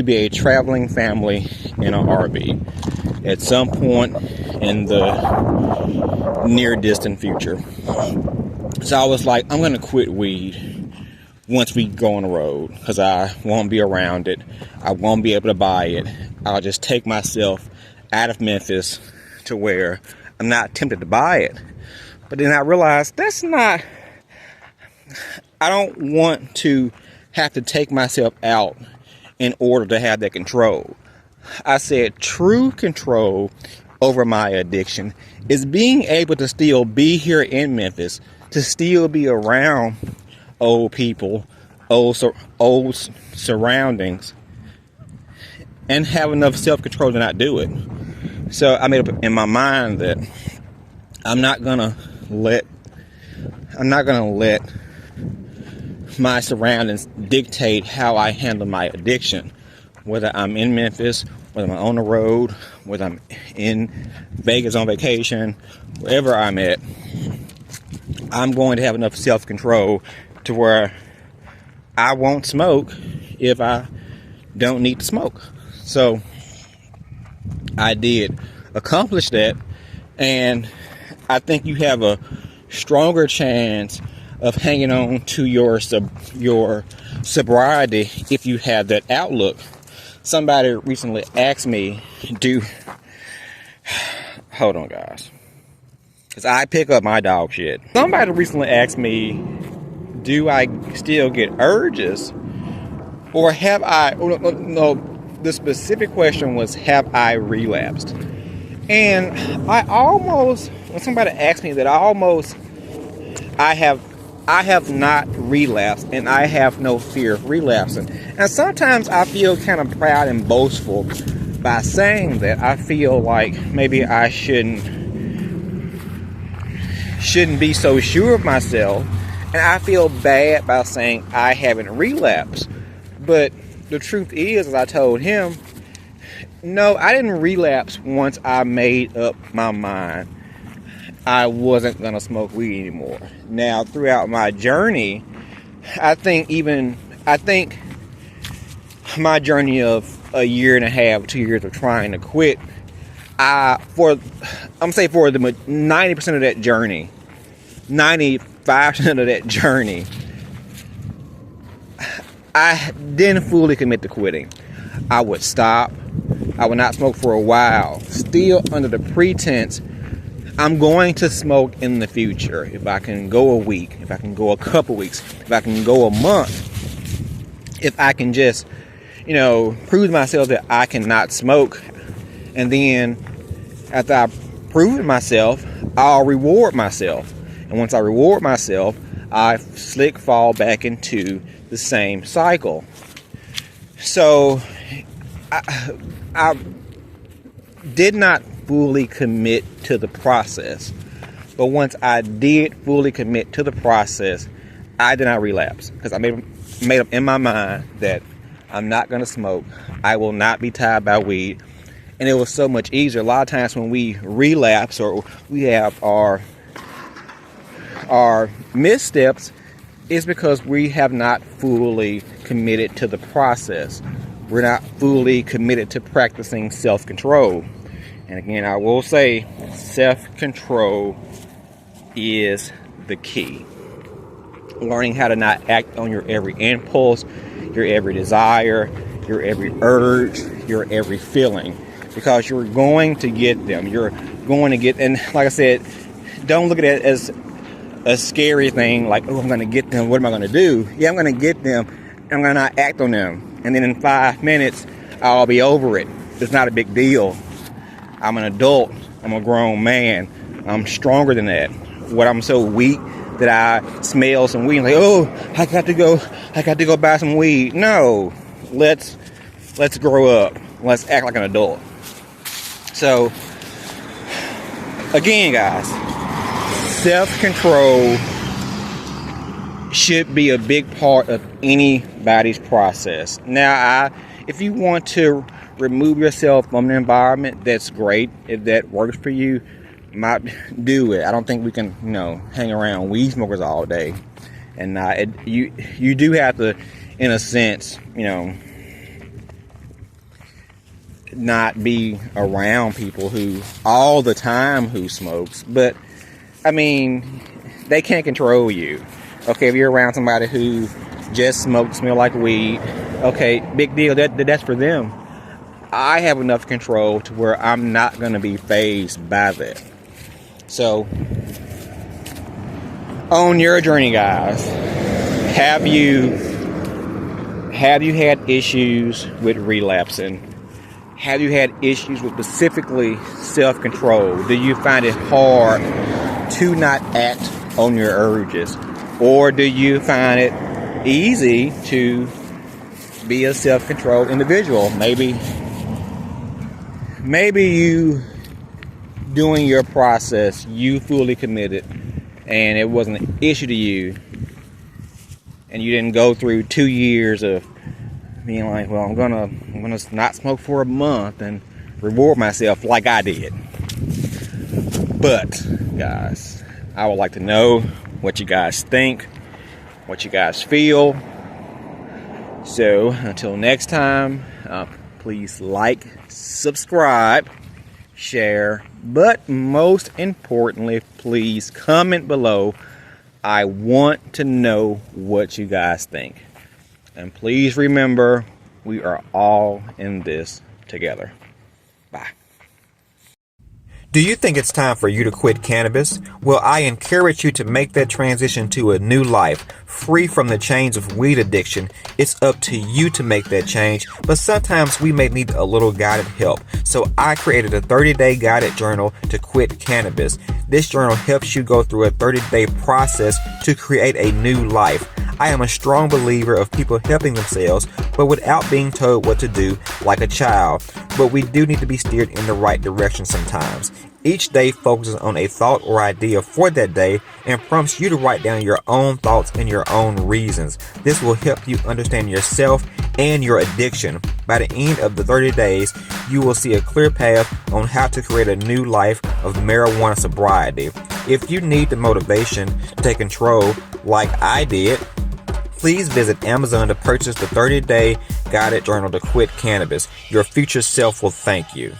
be a traveling family in an RV at some point in the near distant future. So I was like, I'm going to quit weed once we go on the road, because I won't be around it. I won't be able to buy it. I'll just take myself out of Memphis to where I'm not tempted to buy it. But then I realized I don't want to have to take myself out in order to have that control. I said true control over my addiction is being able to still be here in Memphis, to still be around old people, old surroundings, and have enough self-control to not do it. So I made up in my mind that I'm not gonna let my surroundings dictate how I handle my addiction. Whether I'm in Memphis, whether I'm on the road, whether I'm in Vegas on vacation, wherever I'm at, I'm going to have enough self-control to where I won't smoke if I don't need to smoke. So I did accomplish that, and I think you have a stronger chance of hanging on to your sobriety if you have that outlook. Somebody recently asked me, hold on guys, because I pick up my dog shit. Somebody recently asked me, do I still get urges, or have I, no, the specific question was, have I relapsed? And when somebody asked me that, I have not relapsed, and I have no fear of relapsing. And sometimes I feel kind of proud and boastful by saying that. I feel like maybe I shouldn't be so sure of myself, and I feel bad by saying I haven't relapsed. But the truth is, as I told him, no, I didn't relapse once I made up my mind I wasn't going to smoke weed anymore. Now, throughout my journey, I think my journey of a year and a half, 2 years of trying to quit, for the 90% of that journey, 95% of that journey, I didn't fully commit to quitting. I would stop. I would not smoke for a while, still under the pretense I'm going to smoke in the future. If I can go a week, if I can go a couple weeks, if I can go a month, if I can just, prove to myself that I cannot smoke, and then after I prove it myself, I'll reward myself. And once I reward myself, I fall back into the same cycle. So I did not fully commit to the process, but once I did fully commit to the process, I did not relapse, because I made up in my mind that I'm not going to smoke. I will not be tied by weed. And it was so much easier. A lot of times when we relapse or we have our missteps, is because we have not fully committed to the process. We're not fully committed to practicing self-control. And again, I will say, self-control is the key. Learning how to not act on your every impulse, your every desire, your every urge, your every feeling. Because you're going to get them. And like I said, don't look at it as a scary thing, like, oh, I'm going to get them, what am I going to do? Yeah, I'm going to get them, and I'm going to not act on them. And then in 5 minutes, I'll be over it. It's not a big deal. I'm an adult. I'm a grown man. I'm stronger than that. What, I'm so weak that I smell some weed and like, oh, I got to go buy some weed. No, let's grow up. Let's act like an adult. So, again, guys, self-control should be a big part of anybody's process. Now, if you want to remove yourself from the environment, that's great. If that works for you, might do it. I don't think we can, hang around weed smokers all day. And you do have to, in a sense, not be around people who all the time who smokes. But I mean, they can't control you. Okay, if you're around somebody who just smokes, smell like weed, okay, big deal. That's for them. I have enough control to where I'm not going to be fazed by that. So, on your journey, guys, have you had issues with relapsing? Have you had issues with specifically self-control? Do you find it hard to not act on your urges? Or do you find it easy to be a self-controlled individual? Maybe you doing your process, you fully committed, and it wasn't an issue to you, and you didn't go through 2 years of being like, well, I'm gonna not smoke for a month and reward myself like I did. But guys, I would like to know what you guys think, what you guys feel. So until next time, please like, subscribe, share, but most importantly, please comment below. I want to know what you guys think. And please remember, we are all in this together. Bye. Do you think it's time for you to quit cannabis? Well, I encourage you to make that transition to a new life, free from the chains of weed addiction. It's up to you to make that change, but sometimes we may need a little guided help. So I created a 30-day guided journal to quit cannabis. This journal helps you go through a 30-day process to create a new life. I am a strong believer of people helping themselves, but without being told what to do like a child. But we do need to be steered in the right direction sometimes. Each day focuses on a thought or idea for that day and prompts you to write down your own thoughts and your own reasons. This will help you understand yourself and your addiction. By the end of the 30 days, you will see a clear path on how to create a new life of marijuana sobriety. If you need the motivation to take control like I did, please visit Amazon to purchase the 30-day guided journal to quit cannabis. Your future self will thank you.